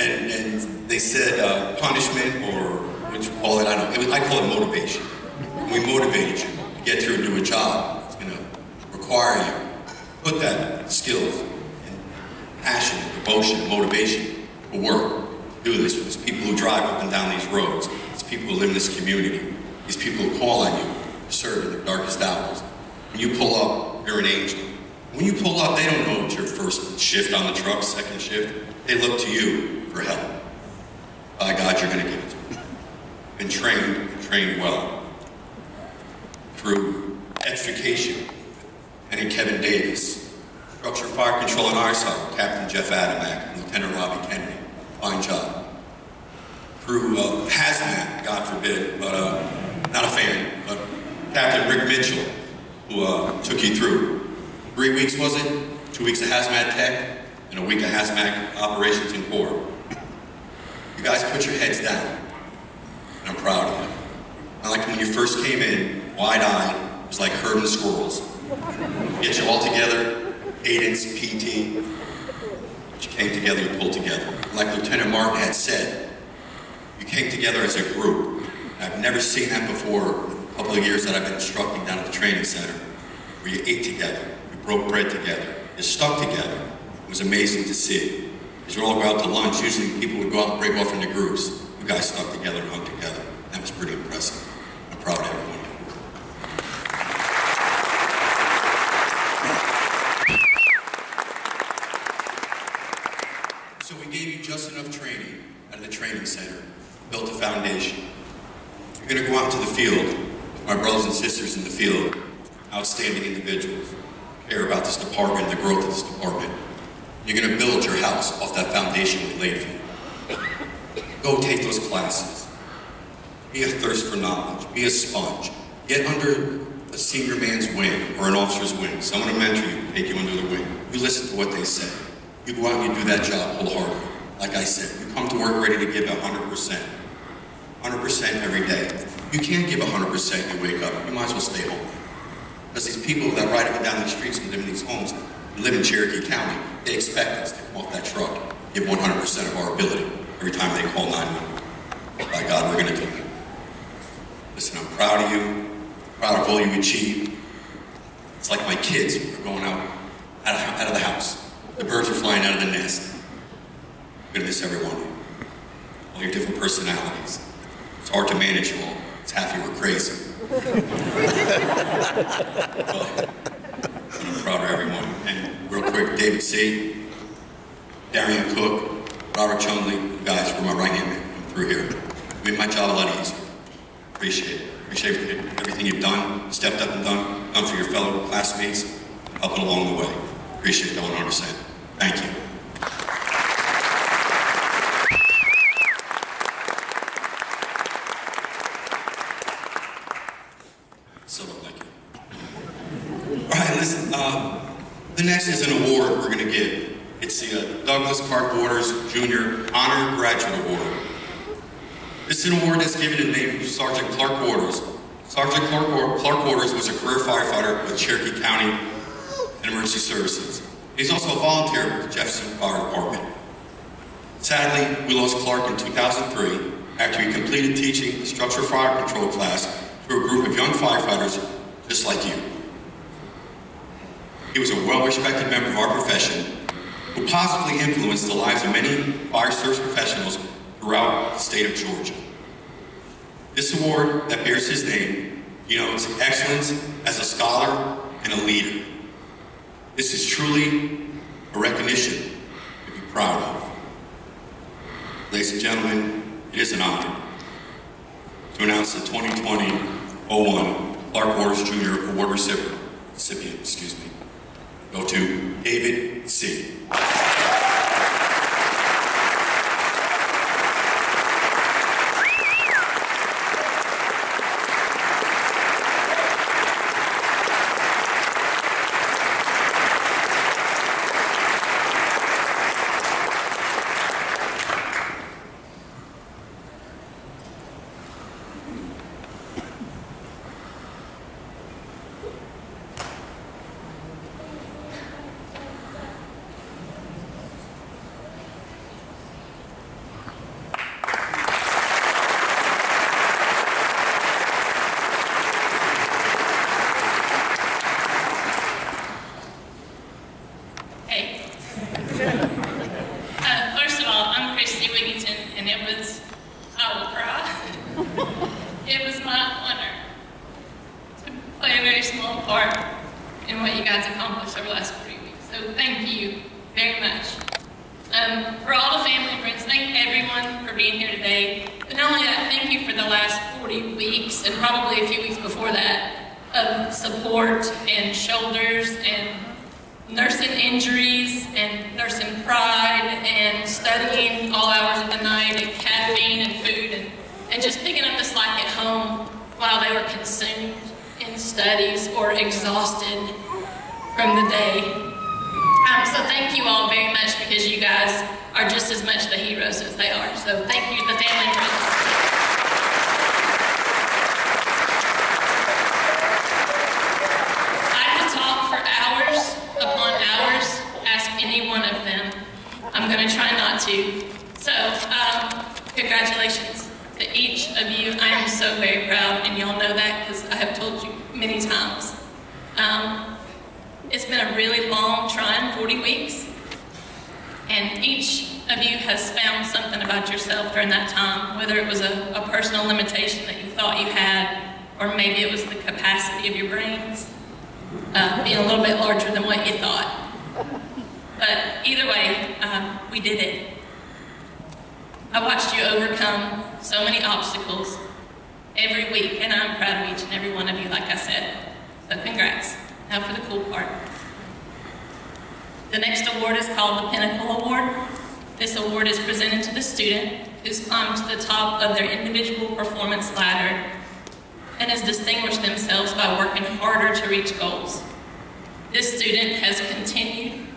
And they said punishment, or what you call it, I don't know. I call it motivation. We motivated you to get through and do a job. It's going to require you to put that skills and passion, devotion, motivation to work. Do this for these people who drive up and down these roads, these people who live in this community, these people who call on you to serve in their darkest hours. When you pull up, you're an angel. When you pull up, they don't know it's your first shift on the truck, second shift. They look to you for help. By God, you're going to give it to them. Been trained, and trained well. Through education, and Kevin Davis, Structure Fire Control and RSR, Captain Jeff Adamak, and Lieutenant Robbie Kennedy. Fine job. Through hazmat, God forbid, but not a fan, but Captain Rick Mitchell, who took you through. 3 weeks, was it? 2 weeks of hazmat tech, and a week of hazmat operations and core. You guys put your heads down, and I'm proud of you. I like when you first came in, wide-eyed, it was like herding squirrels. Get you all together, cadence, PT. But you came together, you pulled together. Like Lieutenant Martin had said, you came together as a group. I've never seen that before in a couple of years that I've been instructing down at the training center, where you ate together, you broke bread together, you stuck together. It was amazing to see. As you all go out to lunch, usually people would go out and break off into groups. You guys stuck together and hung together. That was pretty impressive. I'm proud of everyone. So we gave you just enough training out of the training center, built a foundation. You're going to go out to the field with my brothers and sisters in the field, outstanding individuals, care about this department, the growth of this department. You're going to build your house off that foundation we laid for you. Go take those classes. Be a thirst for knowledge. Be a sponge. Get under a senior man's wing or an officer's wing. Someone to mentor you, take you under the wing. You listen to what they say. You go out and you do that job wholeheartedly. Like I said, you come to work ready to give 100%. 100% every day. You can't give 100%, you wake up. You might as well stay home. Because these people that ride up and down these streets and live in these homes, who live in Cherokee County, they expect us to come off that truck, give 100% of our ability every time they call 911. By God, we're going to do it. Listen, I'm proud of you, proud of all you achieved. It's like my kids are going out of the house. The birds are flying out of the nest. I'm going to miss every one of you. All your different personalities. It's hard to manage you all. It's half you were crazy. But I'm proud of everyone. And real quick, David C., Darian Cook, Robert Chunley, you guys were my right-hand man coming through here. You made my job a lot easier. Appreciate it. Appreciate everything you've done, stepped up and done for your fellow classmates, helping along the way. Appreciate that 100%. Thank you. So thank you. All right, listen, the next is an award we're going to give. It's the Douglas Clark Waters Jr. Honor Graduate Award. This is an award that's given in the name of Sergeant Clark Waters. Sergeant Clark Waters was a career firefighter with Cherokee County and Emergency Services. He's also a volunteer with the Jefferson Fire Department. Sadly, we lost Clark in 2003 after he completed teaching the structural fire control class to a group of young firefighters just like you. He was a well-respected member of our profession who positively influenced the lives of many fire service professionals throughout the state of Georgia. This award that bears his name denotes excellence as a scholar and a leader. This is truly a recognition to be proud of. Ladies and gentlemen, it is an honor to announce the 2020-01 Clark Waters Jr. Award recipient, go to David C. guys accomplished over the last 40 weeks. So thank you very much. For all the family and friends, thank everyone for being here today. But not only that, thank you for the last 40 weeks and probably a few weeks before that of support and shoulders and nursing injuries and nursing pride and studying all hours of the night and caffeine and food and just picking up the slack at home while they were consumed in studies or exhausted from the day. So thank you all very much, because you guys are just as much the heroes as they are. So thank you to the family and friends. I could talk for hours upon hours, ask any one of them. I'm going to try not to. So, congratulations to each of you. I am so very proud, and y'all know that because I have told you many times. It's been a really long, trying 40 weeks, and each of you has found something about yourself during that time, whether it was a personal limitation that you thought you had, or maybe it was the capacity of your brains being a little bit larger than what you thought. But either way, we did it. I watched you overcome so many obstacles every week, and I'm proud of each and every one of you, like I said. So congrats. Now for the cool part. The next award is called the Pinnacle Award. This award is presented to the student who's climbed to the top of their individual performance ladder and has distinguished themselves by working harder to reach goals. This student has continued,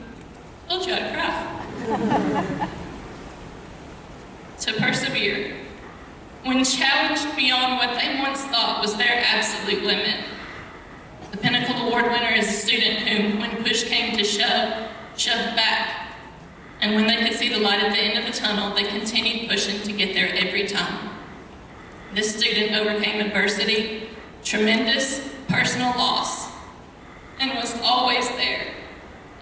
told you I'd cry, to persevere when challenged beyond what they once thought was their absolute limit. The Pinnacle Award winner is a student who, when push came to shove, shoved back. And when they could see the light at the end of the tunnel, they continued pushing to get there every time. This student overcame adversity, tremendous personal loss, and was always there,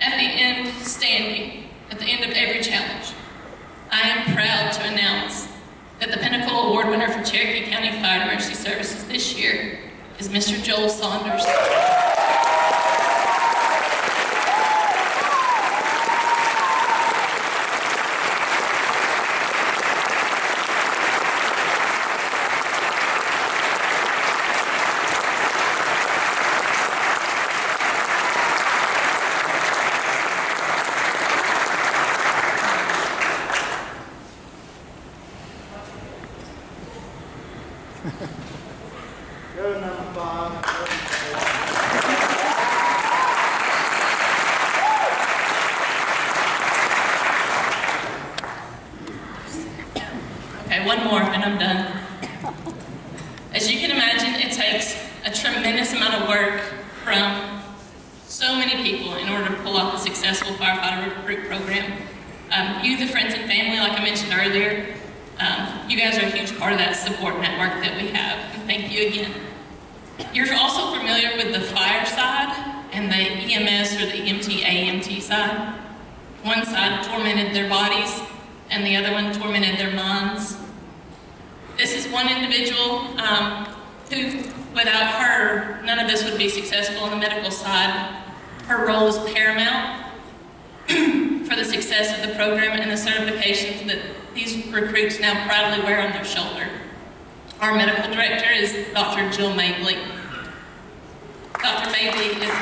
at the end, standing, at the end of every challenge. I am proud to announce that the Pinnacle Award winner for Cherokee County Fire and Emergency Services this year is Mr. Joel Saunders. Go number 5. Okay, one more and I'm done. As you can imagine, it takes a tremendous amount of work from so many people in order to pull off a successful firefighter recruit program. You, the friends and family, like I mentioned earlier, you guys are a huge part of that support network that we have, and thank you again. You're also familiar with the fire side and the EMS or the EMT, AMT side. One side tormented their bodies, and the other one tormented their minds. This is one individual who, without her, none of this would be successful on the medical side. Her role is paramount for the success of the program and the certifications that these recruits now proudly wear on their shoulder. Our medical director is Dr. Jill Mabley. Dr. Mabley is,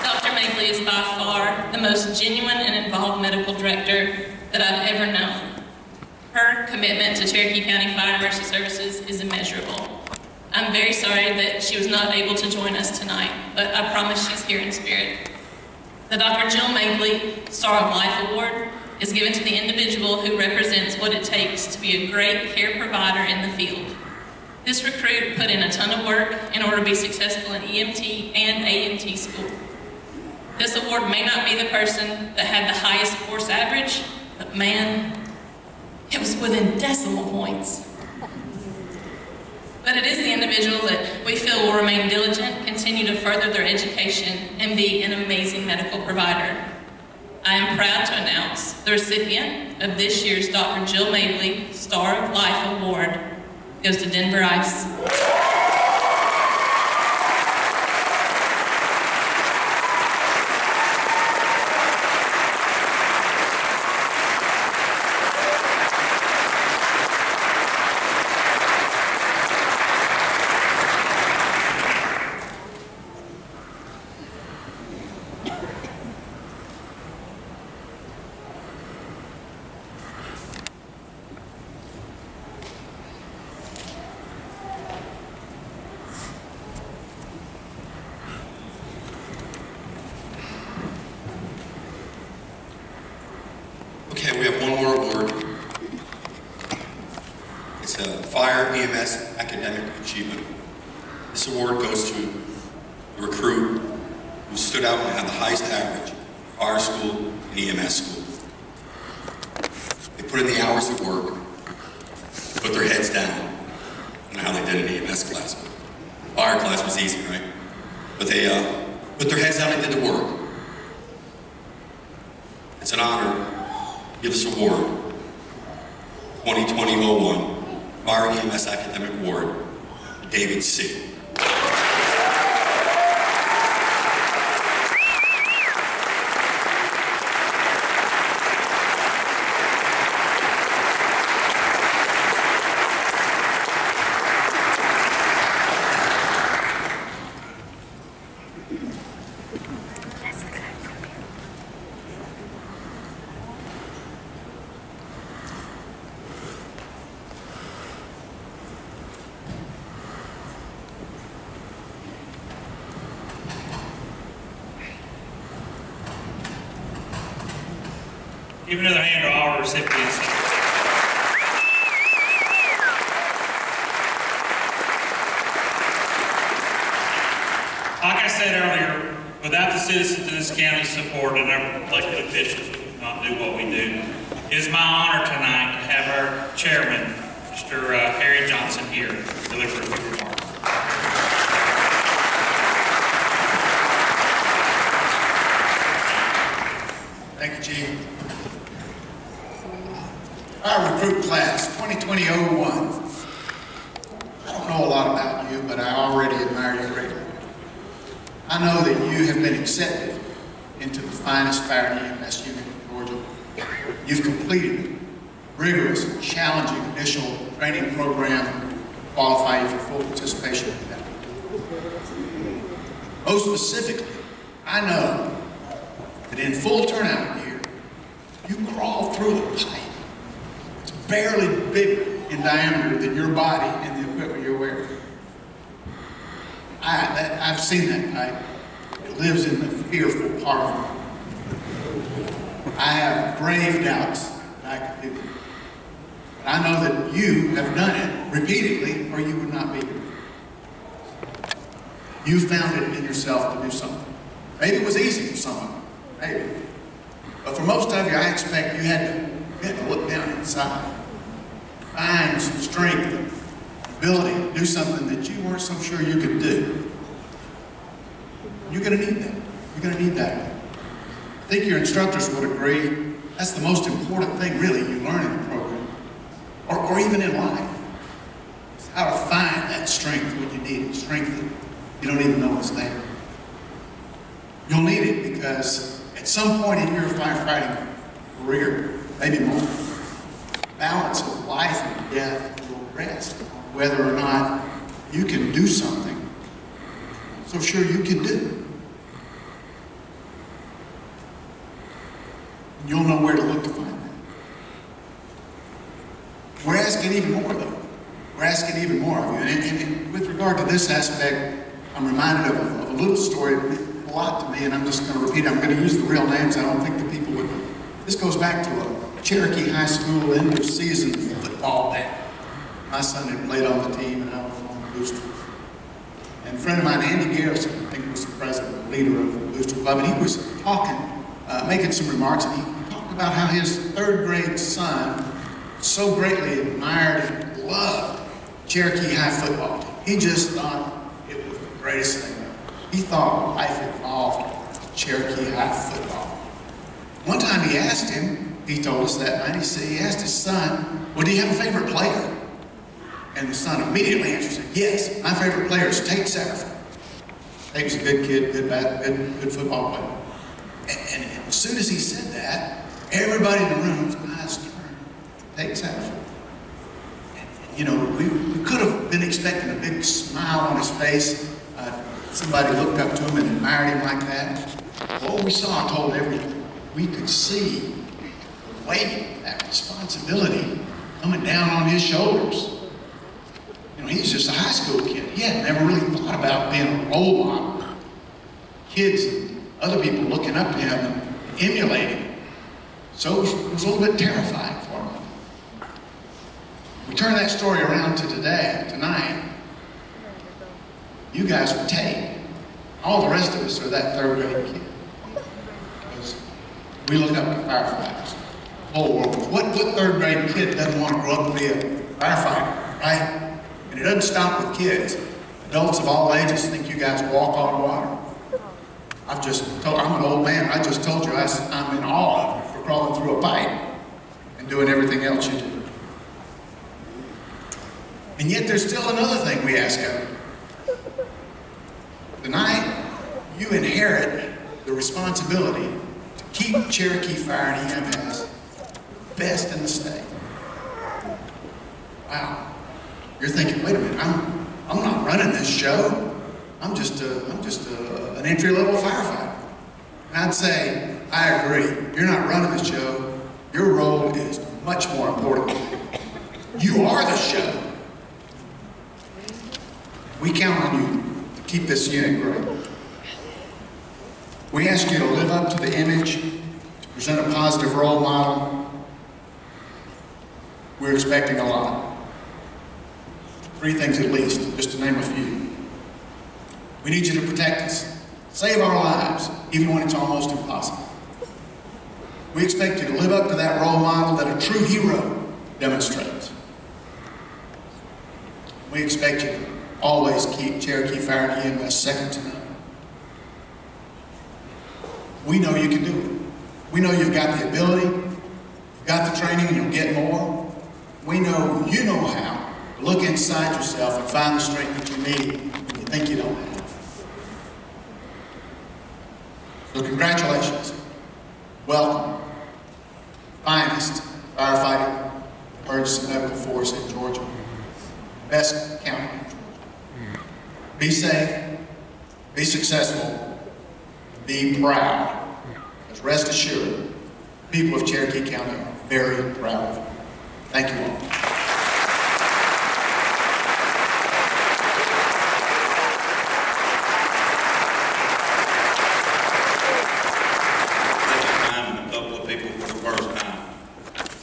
Dr. Mabley is by far the most genuine and involved medical director that I've ever known. Her commitment to Cherokee County Fire and Emergency Services is immeasurable. I'm very sorry that she was not able to join us tonight, but I promise she's here in spirit. The Dr. Jill Mabley Star of Life Award is given to the individual who represents what it takes to be a great care provider in the field. This recruit put in a ton of work in order to be successful in EMT and AMT school. This award may not be the person that had the highest course average, but man, it was within decimal points. But it is the individual that we feel will remain diligent, continue to further their education, and be an amazing medical provider. I am proud to announce the recipient of this year's Dr. Jill Mabley Star of Life Award, goes to Denver Ice. Okay, we have one more award. It's a Fire EMS Academic Achievement. This award goes to a recruit who stood out and had the highest average in fire school and EMS school. They put in the hours of work, put their heads down. I don't know how they did in EMS class, but fire class was easy, right? But they put their heads down and did the work. It's an honor. Give us award, 2020-01, Fire EMS Academic Award, David C. Give another hand to all recipients. Like I said earlier, without the citizens of this county's support and our elected officials, we could not do what we do. It is my honor tonight to have our chairman, Mr. Harry Johnson, here to deliver a few remarks. Thank you, Chief. Our recruit class, 2020-01. I don't know a lot about you, but I already admire you greatly. I know that you have been accepted into the finest fire and EMS unit in Georgia. You've completed a rigorous and challenging initial training program to qualify you for full participation in that. Most specifically, I know that in full turnout year, you crawl through a pipe. It's barely bigger in diameter than your body and the equipment you're wearing. I've seen that pipe. It lives in the fearful part of me. I have grave doubts that I could do it. But I know that you have done it repeatedly or you would not be here. You found it in yourself to do something. Maybe it was easy for some of you. Maybe. But for most of you, I expect you had to look down inside, find some strength and ability to do something that you weren't so sure you could do. You're going to need that. You're going to need that. I think your instructors would agree that's the most important thing, really, you learn in the program, or even in life. It's how to find that strength when you need it, strength that you don't even know is there. You'll need it because at some point in your firefighting career, maybe more, balance of life and death will rest on whether or not you can do something so sure you can do. And you'll know where to look to find that. We're asking even more, though. We're asking even more of you. And with regard to this aspect, I'm reminded of a little story, a lot to me, and I'm just going to repeat it. I'm going to use the real names. I don't think the people would. This goes back to a Cherokee High School end of season football band. My son had played on the team, and I was on the boosters. And a friend of mine, Andy Garrison, I think was the president, leader of the Booster Club, and he was talking, making some remarks, and he talked about how his third grade son so greatly admired and loved Cherokee High football team. He just thought it was the greatest thing ever. He thought life involved Cherokee High football. One time he asked him, he told us that night, he asked his son, well, do you have a favorite player? And the son immediately answered, yes, my favorite player is Tate Satterfield. Tate was a good kid, good football player. And as soon as he said that, everybody in the room's eyes turned to Tate Satterfield. You know, we could have been expecting a big smile on his face. Somebody looked up to him and admired him like that. What we saw told everything. We could see the weight, that responsibility coming down on his shoulders. You know, he's just a high school kid. He had never really thought about being a role model. Kids and other people looking up to him and emulating him. So it was a little bit terrifying for him. We turn that story around to tonight. You guys are Tate. All the rest of us are that third grade kid. Because we look up to firefighters. The whole world. What third grade kid doesn't want to grow up to be a firefighter, right? And it doesn't stop with kids. Adults of all ages think you guys walk on water. I'm an old man. I just told you I'm in awe of you for crawling through a pipe and doing everything else you do. And yet there's still another thing we ask of you. Tonight, you inherit the responsibility to keep Cherokee Fire and EMS best in the state. Wow. You're thinking, wait a minute, I'm not running this show. I'm just an entry-level firefighter. And I'd say, I agree. You're not running the show. Your role is much more important. You are the show. We count on you to keep this unit growing. We ask you to live up to the image, to present a positive role model. We're expecting a lot. 3 things at least, just to name a few. We need you to protect us, save our lives, even when it's almost impossible. We expect you to live up to that role model that a true hero demonstrates. We expect you to always keep Cherokee Fire and EMS second to none. We know you can do it. We know you've got the ability, you've got the training, and you'll get more. We know you know how to look inside yourself and find the strength that you need when you think you don't have. So congratulations. Welcome. Finest firefighting emergency medical force in Georgia. Best county in Georgia. Be safe, be successful, be proud. Because rest assured, the people of Cherokee County are very proud of you. Thank you all.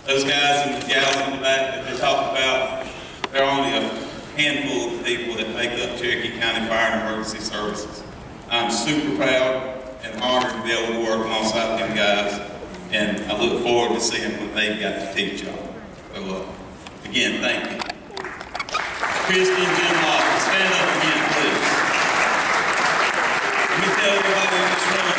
Those guys and gals in the back that they talked about, there are only a handful of people that make up Cherokee County Fire and Emergency Services. I'm super proud and honored to be able to work alongside them guys, and I look forward to seeing what they've got to teach y'all. So, again, thank you. Christy and Jim Lawson, stand up again, please. Let me tell everybody in this room,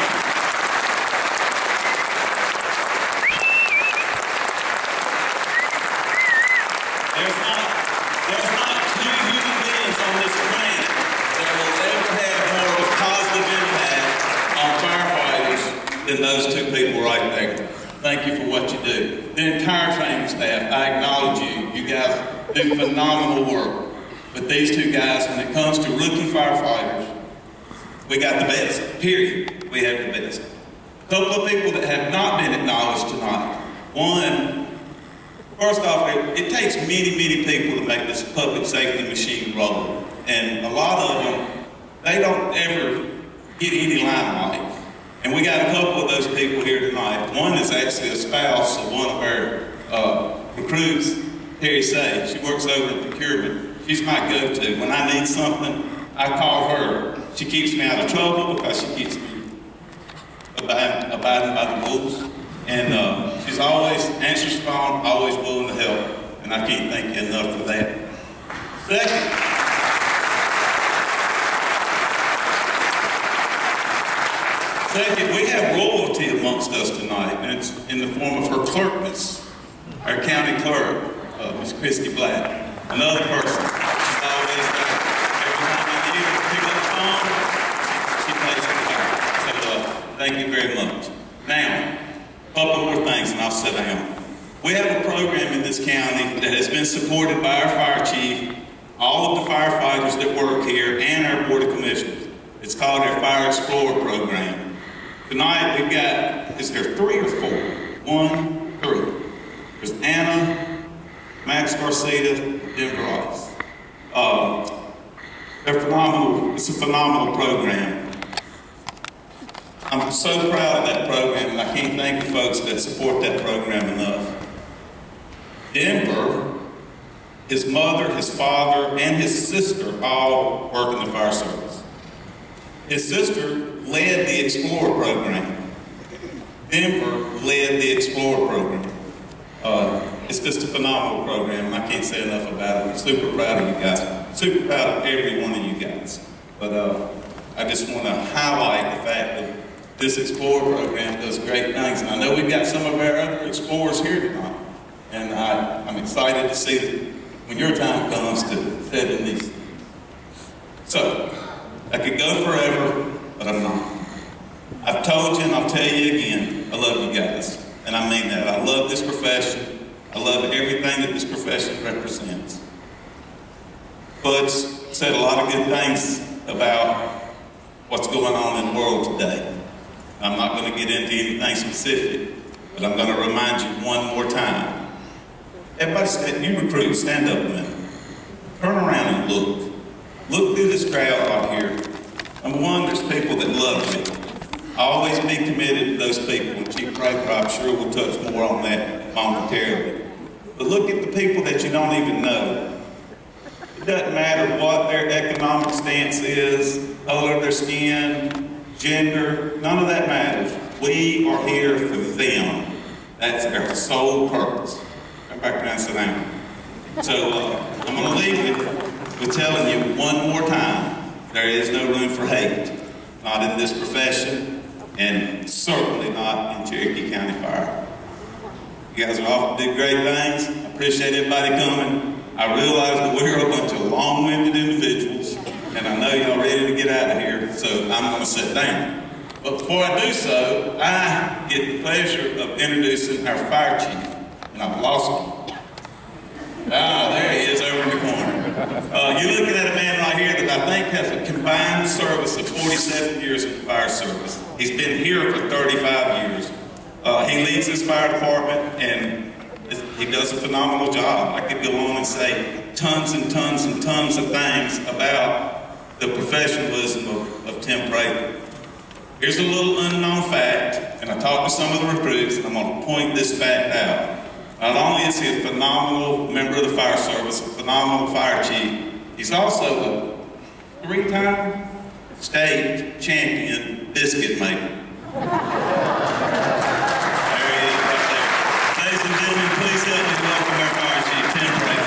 There's not 2 human beings on this planet that will ever have more of a positive impact on firefighters than those 2 people right there. Thank you for what you do. The entire training staff, I acknowledge you. You guys do phenomenal work. But these 2 guys, when it comes to rookie firefighters, we got the best, period. We have the best. A couple of people that have not been acknowledged tonight. One, first off, it takes many, many people to make this public safety machine roll. And a lot of them, they don't ever get any limelight. And we got a couple of those people here tonight. One is actually a spouse of one of our recruits, Terry Say. She works over in procurement. She's my go-to. When I need something, I call her. She keeps me out of trouble because she keeps me abiding by the rules. And she's always answers the phone, always willing to help. And I can't thank you enough for that. Second, we have royalty amongst us tonight, and it's in the form of her clerkness, our county clerk, Miss Christy Black. Another person. She's always there. Every time you need her to pick up the phone, she plays the guitar. So thank you very much. Now, a couple more things and I'll sit down. We have a program in this county that has been supported by our fire chief, all of the firefighters that work here, and our Board of Commissioners. It's called our Fire Explorer program. Tonight we've got, is there 3 or 4? 1, 3. There's Anna, Max Garcia, Denver Rice. They're phenomenal. It's a phenomenal program. I'm so proud of that program, and I can't thank the folks that support that program enough. Denver, his mother, his father, and his sister all work in the fire service. His sister led the Explorer program. Denver led the Explorer program. It's just a phenomenal program, and I can't say enough about it. I'm super proud of you guys. Super proud of every one of you guys. But I just want to highlight the fact that this Explorer program does great things. And I know we've got some of our other Explorers here tonight. And I'm excited to see that when your time comes to fit in these. So, I could go forever, but I'm not. I've told you and I'll tell you again, I love you guys. And I mean that. I love this profession. I love everything that this profession represents. Butch said a lot of good things about what's going on in the world today. I'm not going to get into anything specific, but I'm going to remind you one more time. Everybody, you recruits, stand up a minute. Turn around and look. Look through this crowd right here. Number one, there's people that love me. Always be committed to those people. And Chief Craker, I'm sure will touch more on that momentarily. But look at the people that you don't even know. It doesn't matter what their economic stance is, color of their skin, gender, none of that matters. We are here for them. That's our sole purpose. Come back down and sit down. So I'm going to leave you with telling you one more time, there is no room for hate. Not in this profession, and certainly not in Cherokee County Fire. You guys are off to do great things. I appreciate everybody coming. I realize that we're a bunch of long-winded individuals, and I know y'all ready to get out of here, so I'm going to sit down. But before I do so, I get the pleasure of introducing our fire chief, and I've lost him. Ah, there he is over in the corner. You're looking at a man right here that I think has a combined service of 47 years in the fire service. He's been here for 35 years. He leads this fire department, and he does a phenomenal job. I could go on and say tons and tons and tons of things about the professionalism of Tim Prater. Here's a little unknown fact, and I talked to some of the recruits, and I'm going to point this fact out. Not only is he a phenomenal member of the fire service, a phenomenal fire chief, he's also a 3-time state champion biscuit maker. There he is right there. Ladies and gentlemen, please help me welcome our fire chief, Tim Prater.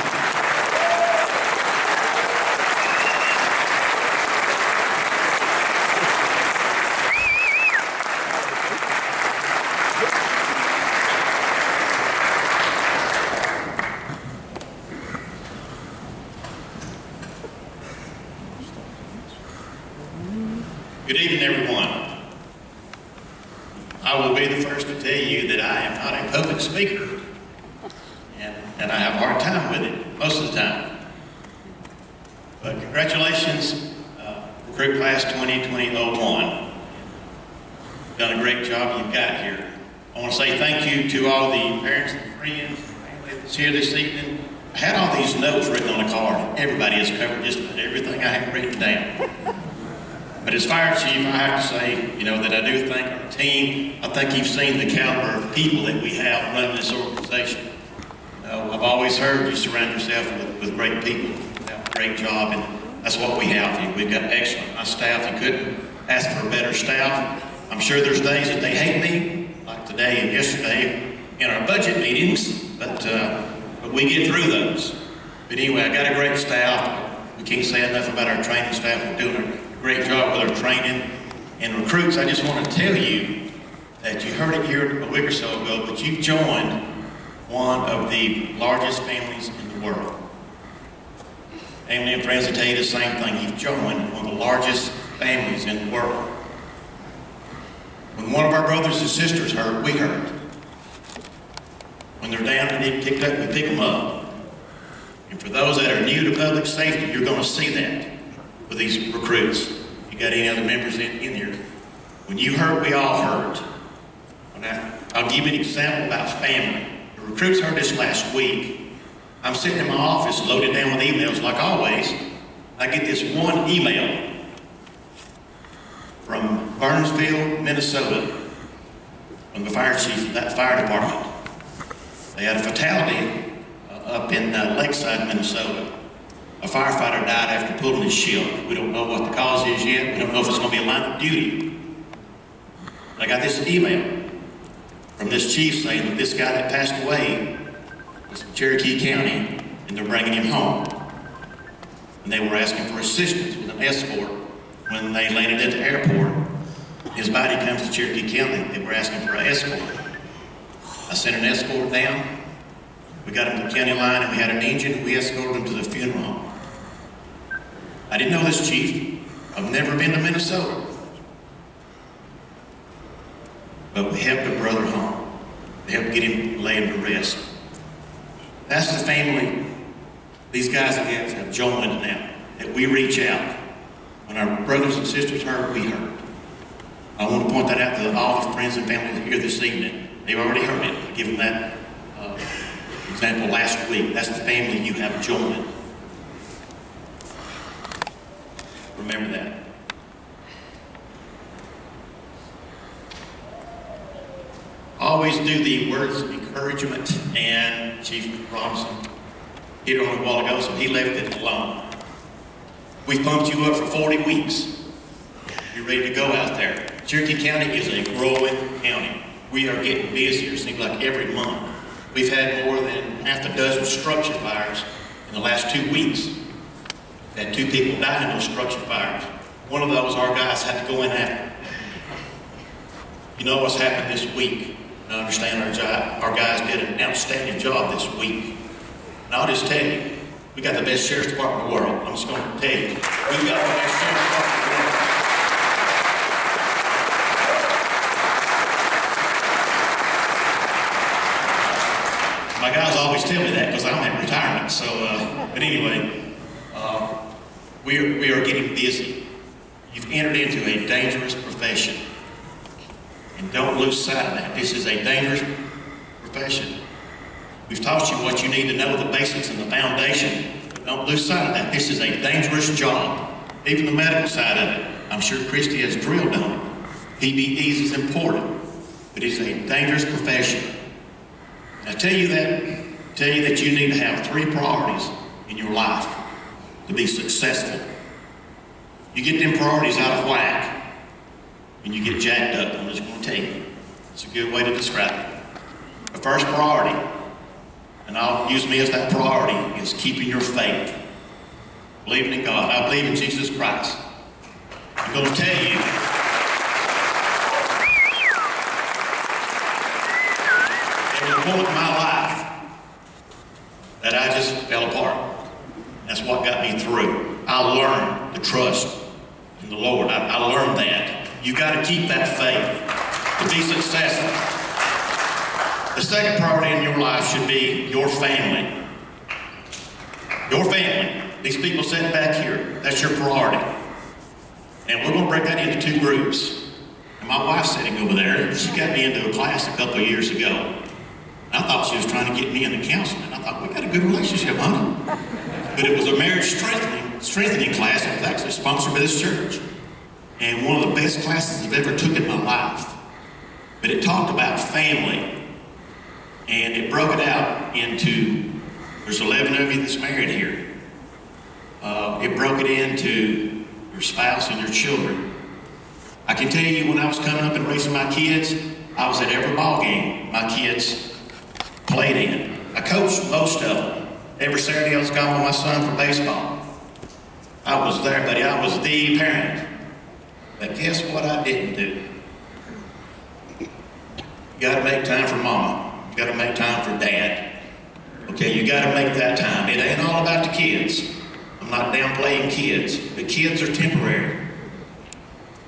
Good evening, everyone. I will be the first to tell you that I am not a public speaker, and I have a hard time with it most of the time. But congratulations, recruit class 2020-01. You've done a great job you've got here. I want to say thank you to all the parents and friends and family that's here this evening. I had all these notes written on a card. Everybody has covered just about everything I have written down. But as fire chief, I have to say, that I do thank our team. I think you've seen the caliber of people that we have running this organization. I've always heard you surround yourself with great people. You have a great job, and that's what we have here. We've got excellent. My staff, you couldn't ask for a better staff. I'm sure there's days that they hate me, like today and yesterday in our budget meetings, but we get through those. But anyway, I got a great staff. We can't say enough about our training staff. We're doing a great job with our training. And recruits, I just want to tell you that you heard it here a week or so ago, but you've joined one of the largest families in the world. family and friends will tell you the same thing. He's joined one of the largest families in the world. When one of our brothers and sisters hurt, we hurt. When they're down and need picked up, we pick them up. And for those that are new to public safety, you're going to see that with these recruits. You got any other members in here? When you hurt, we all hurt. Now, I'll give you an example about family. The recruits heard this last week. I'm sitting in my office loaded down with emails like always. I get this one email from Burnsville, Minnesota, from the fire chief of that fire department. They had a fatality up in Lakeside, Minnesota. A firefighter died after pulling his shield. We don't know what the cause is yet. We don't know if it's going to be a line of duty. I got this email from this chief saying that this guy that passed away was from Cherokee County and they're bringing him home. And they were asking for assistance with an escort when they landed at the airport. His body comes to Cherokee County. They were asking for an escort. I sent an escort down. We got him to the county line and we had an engine and we escorted him to the funeral home. I didn't know this chief. I've never been to Minnesota. But we helped a brother home. We helped get him laid to rest. That's the family these guys and gals have joined now, that we reach out. When our brothers and sisters hurt, we hurt. I want to point that out to all the friends and family here this evening. They've already heard it. I give them that example last week. That's the family you have joined. Remember that. Always do the words of encouragement, and Chief Robinson hit on it a while ago, so he left it alone. We've pumped you up for 40 weeks. You're ready to go out there. Cherokee County is a growing county. We are getting busier, it seems like every month. We've had more than half a dozen structure fires in the last 2 weeks. We've had 2 people die in those structure fires. One of those, our guys had to go in after. You know what's happened this week? I understand our guys did an outstanding job this week. And I'll just tell you, we got the best sheriff's department in the world. I'm just going to tell you, we've got the best sheriff's department in the world. My guys always tell me that because I'm in retirement. So, but anyway, we are getting busy. You've entered into a dangerous profession. And don't lose sight of that. This is a dangerous profession. We've taught you what you need to know, the basics and the foundation. But don't lose sight of that. This is a dangerous job. Even the medical side of it. I'm sure Christy has drilled on it. PPEs is important, but it's a dangerous profession. And I tell you that you need to have 3 priorities in your life to be successful. You get them priorities out of whack, and you get jacked up. I'm just going to tell you. It's a good way to describe it. The first priority, and I'll use me as that priority, is keeping your faith. Believing in God. I believe in Jesus Christ. I'm going to tell you, there was a point in my life that I just fell apart. That's what got me through. I learned to trust in the Lord. I learned that. You got to keep that faith to be successful. The second priority in your life should be your family. Your family. These people sitting back here, that's your priority. And we're going to break that into 2 groups. And my wife's sitting over there. She got me into a class a couple of years ago. I thought she was trying to get me into counseling. I thought, we got a good relationship, honey. But it was a marriage strengthening class. It was actually sponsored by this church. And one of the best classes I've ever took in my life. But it talked about family. And it broke it out into, there's 11 of you that's married here. It broke it into your spouse and your children. I can tell you when I was coming up and raising my kids, I was at every ball game my kids played in. I coached most of them. Every Saturday I was gone with my son for baseball. I was there, buddy. I was the parent. But guess what I didn't do? You gotta make time for mama. You gotta make time for dad. Okay, you gotta make that time. It ain't all about the kids. I'm I'm not downplaying kids, but kids are temporary.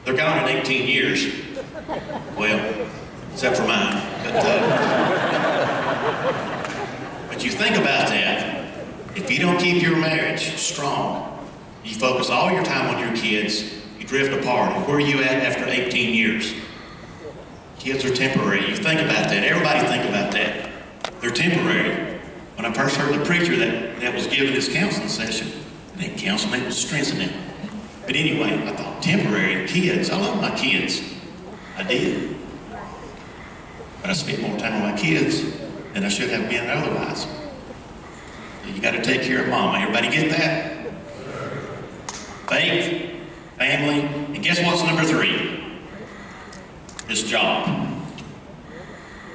They're gone in 18 years. Well, except for mine. But you think about that. If you don't keep your marriage strong, you focus all your time on your kids, you drift apart. And where are you at after 18 years? Kids are temporary. You think about that. Everybody think about that. They're temporary. When I first heard the preacher that was giving his counseling session, it didn't counsel me, it was strengthening. But anyway, I thought, temporary, kids. I love my kids. I did. But I spent more time with my kids than I should have been otherwise. You got to take care of mama. Everybody get that? Faith, family, and guess what's number 3? This job.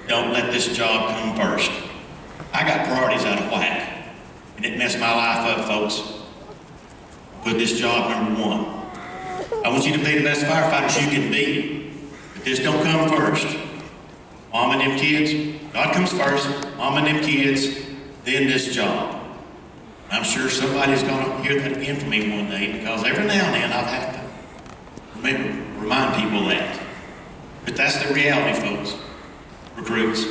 Don't let this job come first. I got priorities out of whack, and it messed my life up, folks. Put this job number 1. I want you to be the best firefighters you can be, but this don't come first. Mom and them kids, God comes first, mom and them kids, then this job. I'm sure somebody's going to hear that again from me one day, because every now and then I've had to remind people that. But that's the reality, folks. Recruits,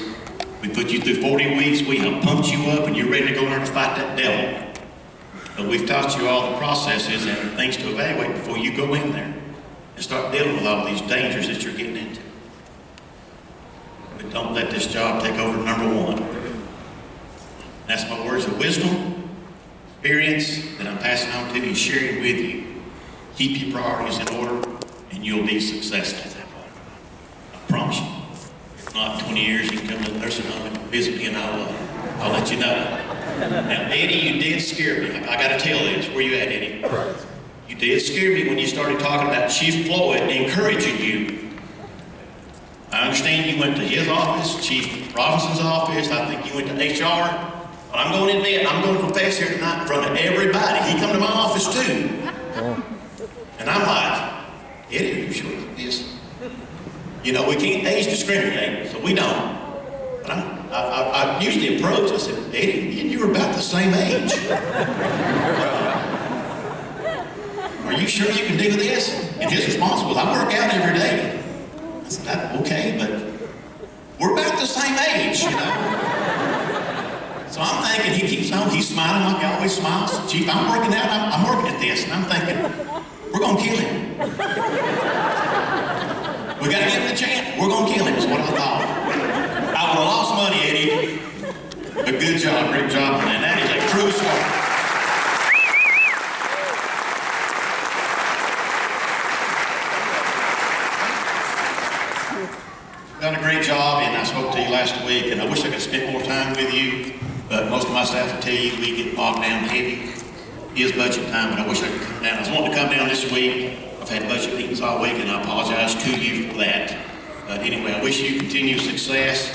we put you through 40 weeks, we have pumped you up, and you're ready to go in there and fight that devil. But we've taught you all the processes and things to evaluate before you go in there and start dealing with all these dangers that you're getting into. But don't let this job take over number 1. That's my words of wisdom, experience that I'm passing on to you and sharing with you. Keep your priorities in order and you'll be successful. I promise you. If not, 20 years you can come to the nursing home and visit me and I'll let you know. Now, Eddie, you did scare me. I got to tell this. Where you at, Eddie? You did scare me when you started talking about Chief Floyd encouraging you. I understand you went to his office, Chief Robinson's office. I think you went to HR. But I'm going to admit, I'm going to confess here tonight in front of everybody. He come to my office too. And I'm like, Eddie, are you sure about this? You know, we can't age discriminate, so we don't. But I usually approach, I said, Eddie, you were about the same age. Are you sure you can do this? And his response was, I work out every day. I said, okay, but we're about the same age, you know? So I'm thinking, he keeps on, he's smiling like he always smiles. Chief, I'm working out, I'm working at this. And I'm thinking, we're going to kill him. We got to give him a chance. We're going to kill him, is what I thought. I would have lost money, Eddie. But good job, great job, man. That is a true story. Done a great job, and I spoke to you last week, and I wish I could spend more time with you, but most of my staff will tell you we get bogged down heavy. It is budget time, but I wish I could come down. I was wanting to come down this week. I've had budget meetings all week, and I apologize to you for that. But anyway, I wish you continued success,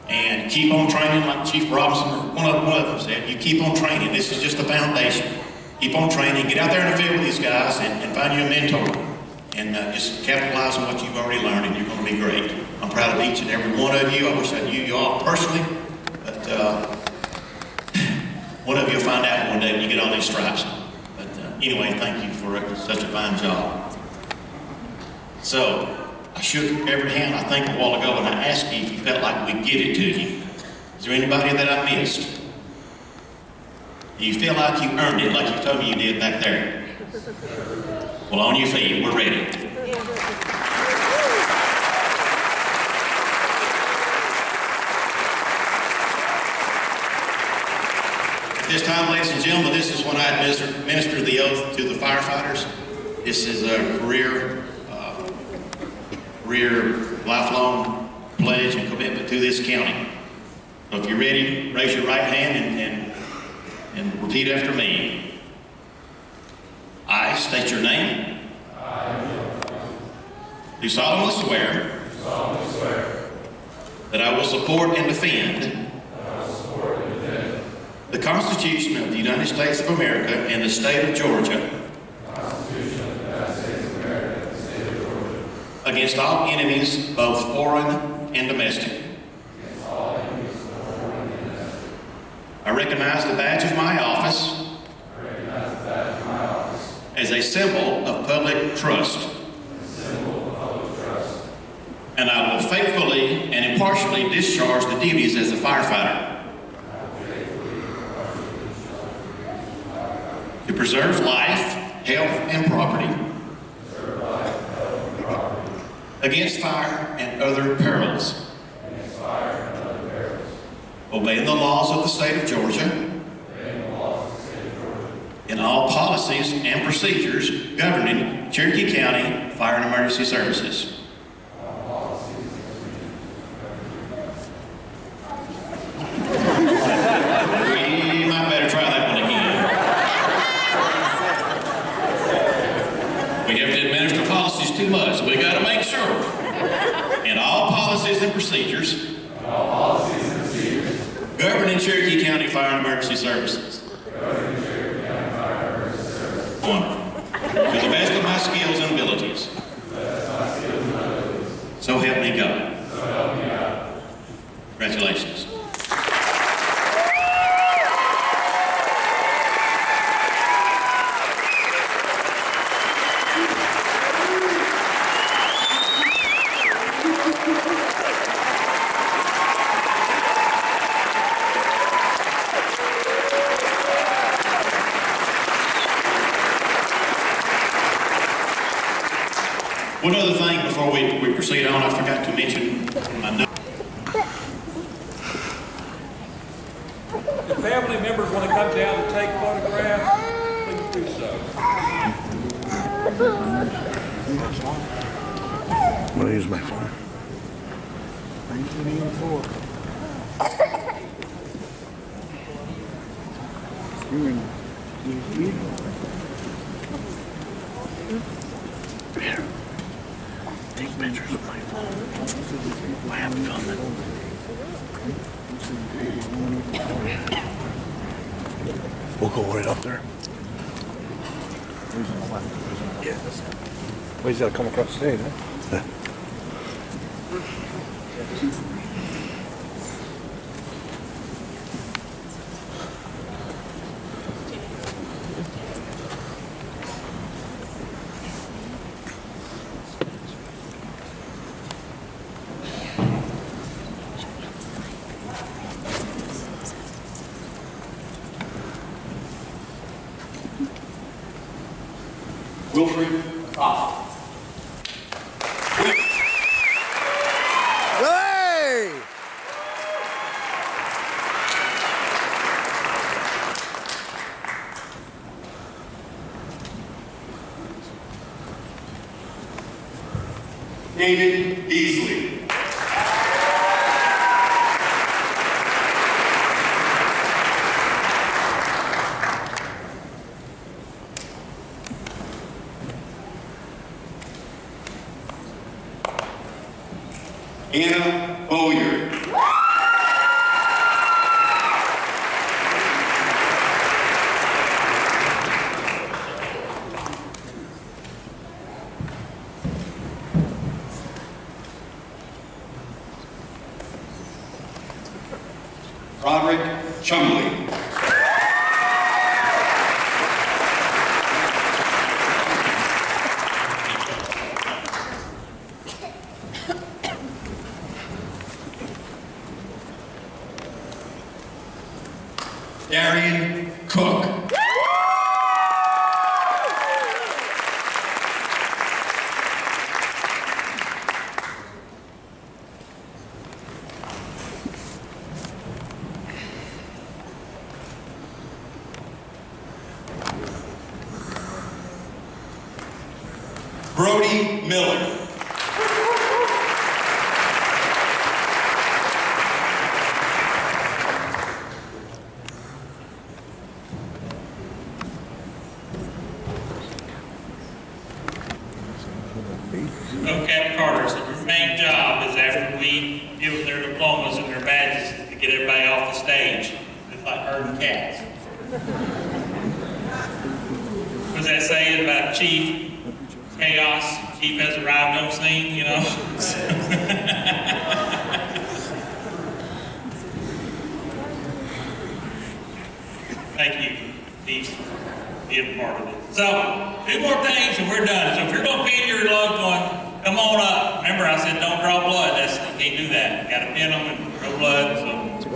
and keep on training like Chief Robinson, or one of them said, you keep on training. This is just the foundation. Keep on training, get out there in the field with these guys, and find you a mentor. And just capitalize on what you've already learned, and you're going to be great. I'm proud of each and every one of you. I wish I knew you all personally, but one of you will find out one day when you get on these stripes. But anyway, thank you for such a fine job. So, I shook every hand, I think, a while ago, and I asked you if you felt like we'd get it to you. Is there anybody that I missed? Do you feel like you earned it, like you told me you did back there? Well, on your feet, we're ready. At this time, ladies and gentlemen, this is when I administer the oath to the firefighters. This is a career lifelong pledge and commitment to this county. So if you're ready, raise your right hand and repeat after me. I state your name. Do solemnly swear that I will support and defend the Constitution of the United States of America and the state of Georgia against all enemies, both foreign and domestic. I recognize the badge of my office as a symbol of public trust. And I will faithfully and impartially discharge the duties as a firefighter to preserve life, health, and property against fire and other perils, obeying the laws of the state of Georgia, and all policies and procedures governing Cherokee County Fire and Emergency Services. We might better try that one again. We have to administer policies too much, so we got to make sure. In all policies and procedures governing Cherokee County Fire and Emergency Services. Wonderful. To the best of my skills and abilities. So help me God. Congratulations. One other thing before we proceed on, I forgot to mention my note. If family members want to come down and take photographs, please do so. I'm going to use my phone. 1984. Here. Take pictures with my phone. I have to film it. We'll go right up there. Yeah. Well, he's got to come across the stage, huh? Yeah. Wilfred Acosta. Hey! David Beasley. Anna Boyer. Roderick Chumley. Darian Cook. Brody Miller. So, Captain Carter, so your main job is after we give them their diplomas and their badges is to get everybody off the stage. It's like herding cats. What's that saying about Chief? Chaos, Chief has arrived on scene, you know? Thank you, Chief, for being part of it. So, 2 more things and we're done. So if you're going to pin your loved one, come on up. Remember, I said don't draw blood. You can't do that. You got to pin them and draw blood. So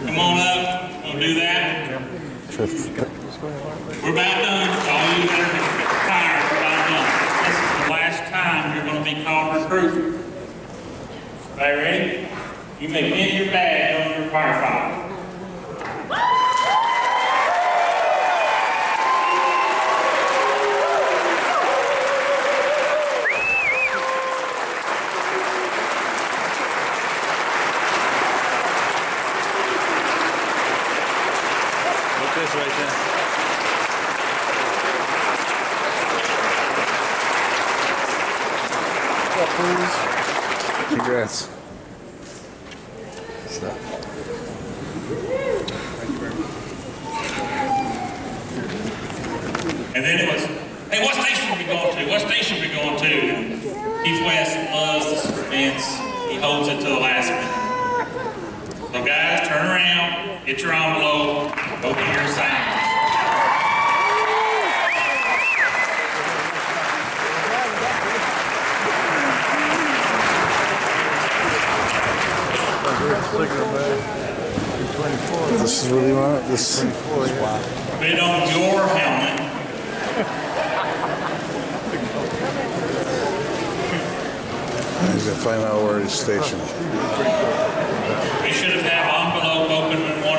come on up. We'll do that. We're about done. All you that are tired, we're about done. This is the last time you're going to be called recruit. Everybody ready? You may pin your badge on your firefighter. Right there. Congrats. Stuff. And then it was, hey, what station are we going to? What station are we going to? Keith West loves the suspense. He holds it to the last minute. So guys, turn around, get your envelope, go get your assignments. This is what you want? This is wow. Put on your helmet. He's gonna find out where he's stationed. We should have had envelope open in 101.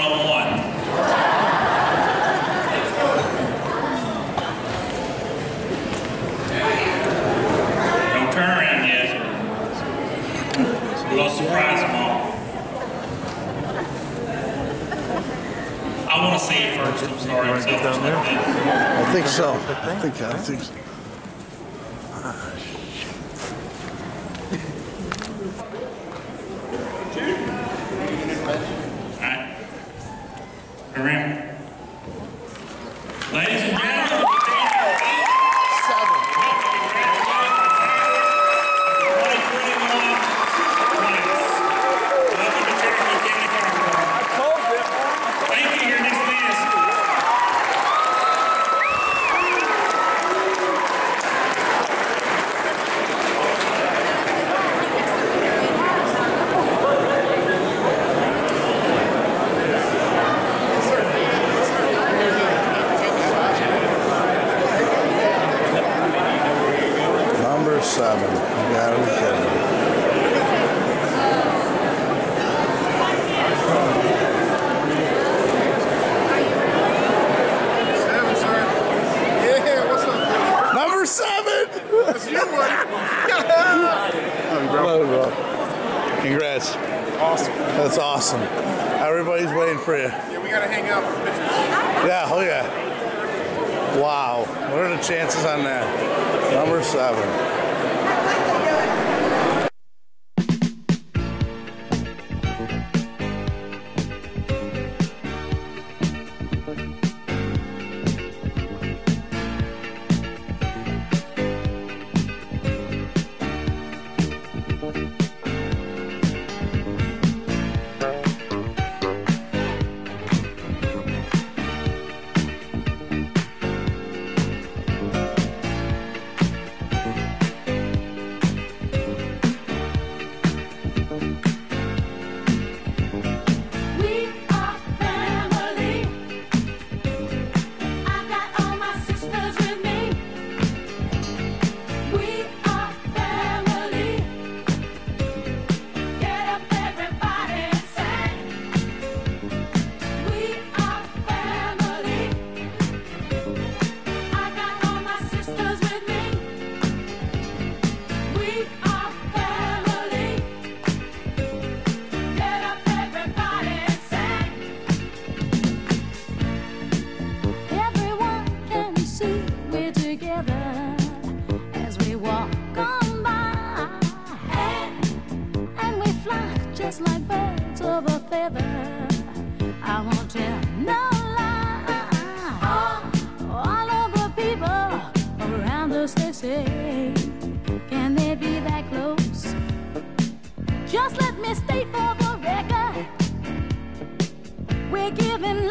Don't turn around yet. We're gonna surprise them all. I want to see it first. I'm sorry, I'm selfish like that. I think so. I think so. Alright. Around. Ladies and gentlemen, Number 7. You gotta be kidding me. Number 7! That's you, buddy. Bro. Congrats. Awesome. That's awesome. Everybody's waiting for you. Yeah, we gotta hang out for pictures. Yeah, oh yeah. Wow. What are the chances on that? Number 7. Just let me state for the record, we're giving